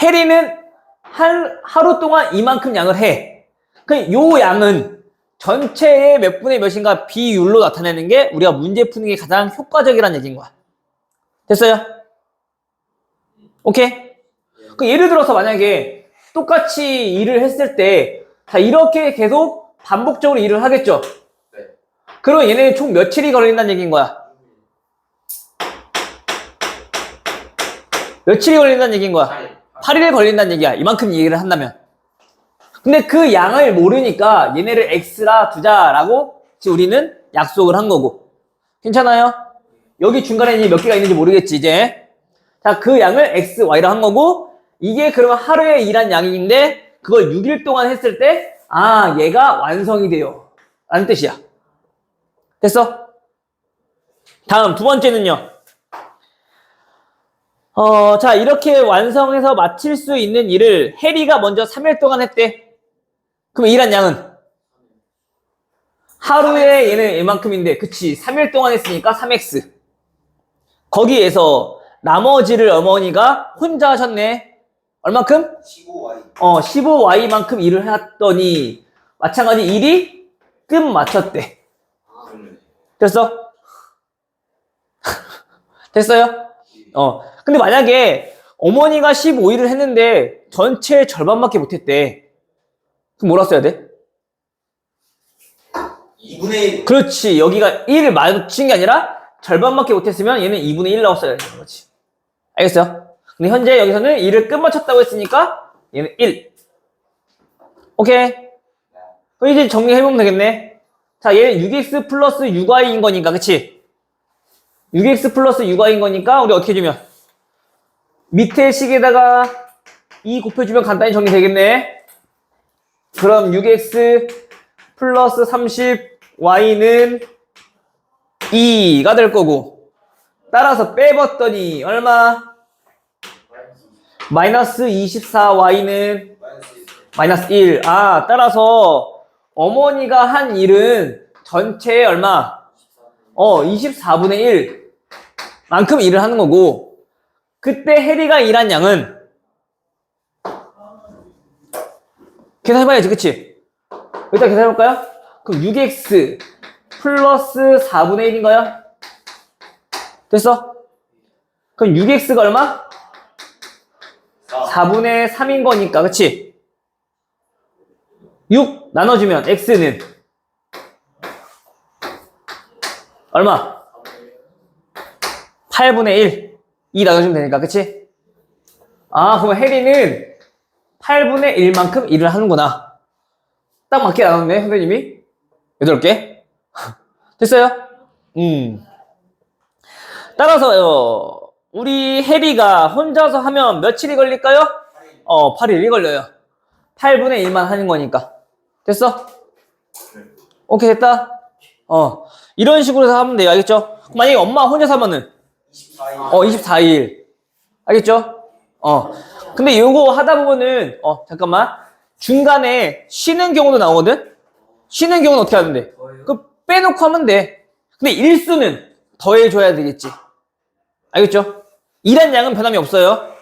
해리는 하루 동안 이만큼 양을 해. 그 요 양은 전체의 몇 분의 몇인가 비율로 나타내는 게 우리가 문제 푸는 게 가장 효과적이라는 얘기인 거야. 됐어요? 오케이? 그 예를 들어서 만약에 똑같이 일을 했을 때 자, 이렇게 계속 반복적으로 일을 하겠죠? 네. 그럼 얘네는 총 며칠이 걸린다는 얘기인 거야. 며칠이 걸린다는 얘기인 거야. 8일 걸린다는 얘기야. 이만큼 일을 한다면. 근데 그 양을 모르니까 얘네를 X라 두자라고 지금 우리는 약속을 한 거고. 괜찮아요? 여기 중간에 몇 개가 있는지 모르겠지, 이제. 자, 그 양을 X, Y라 한 거고, 이게 그러면 하루에 일한 양인데, 그걸 6일 동안 했을 때, 얘가 완성이 돼요. 라는 뜻이야. 됐어? 다음, 두 번째는요. 자, 이렇게 완성해서 마칠 수 있는 일을 해리가 먼저 3일 동안 했대. 그럼 일한 양은? 하루에 얘는 이만큼인데, 그치. 3일 동안 했으니까 3x. 거기에서 나머지를 어머니가 혼자 하셨네. 얼만큼? 15Y. 15y만큼 일을 했더니, 마찬가지 일이 끝 마쳤대. 됐어? 됐어요? 근데 만약에 어머니가 15일을 했는데 전체 절반밖에 못했대. 그럼 뭐라 써야 돼? 2분의 1. 그렇지. 여기가 1을 맞춘 게 아니라 절반밖에 못했으면 얘는 2분의 1 나왔어야 되는 거지. 알겠어요? 근데 현재 여기서는 1을 끝 맞췄다고 했으니까 얘는 1. 오케이. 그럼 이제 정리해보면 되겠네. 자, 얘는 6x 플러스 6y인 거니까, 그치? 6x 플러스 6y인 거니까 우리 어떻게 해주면? 밑에 식에다가 2 곱해주면 간단히 정리되겠네. 그럼 6x 플러스 30y는 2가 될 거고, 따라서 빼봤더니 얼마? 마이너스 24y는 마이너스 1. 따라서 어머니가 한 일은 전체의 얼마? 24분의 1 만큼 일을 하는 거고, 그때 해리가 일한 양은 계산해봐야지, 그치? 일단 계산해볼까요? 그럼 6x 플러스 4분의 1인가요? 됐어? 그럼 6x가 얼마? 4분의 3인 거니까, 그치? 6 나눠주면 x는 얼마? 8분의 1. 2 나눠주면 되니까, 그치? 아, 그럼 혜리는 8분의 1만큼 일을 하는구나. 딱 맞게 나눴네, 선생님이. 8개. 됐어요? 따라서, 우리 혜리가 혼자서 하면 며칠이 걸릴까요? 8일이 걸려요. 8분의 1만 하는 거니까. 됐어? 오케이, 됐다? 이런 식으로 해서 하면 돼요. 알겠죠? 만약에 엄마 혼자서 하면은, 24일. 알겠죠? 근데 이거 하다 보면은, 잠깐만. 중간에 쉬는 경우도 나오거든? 쉬는 경우는 어떻게 하는데? 그 빼놓고 하면 돼. 근데 일수는 더해줘야 되겠지. 알겠죠? 일한 양은 변함이 없어요.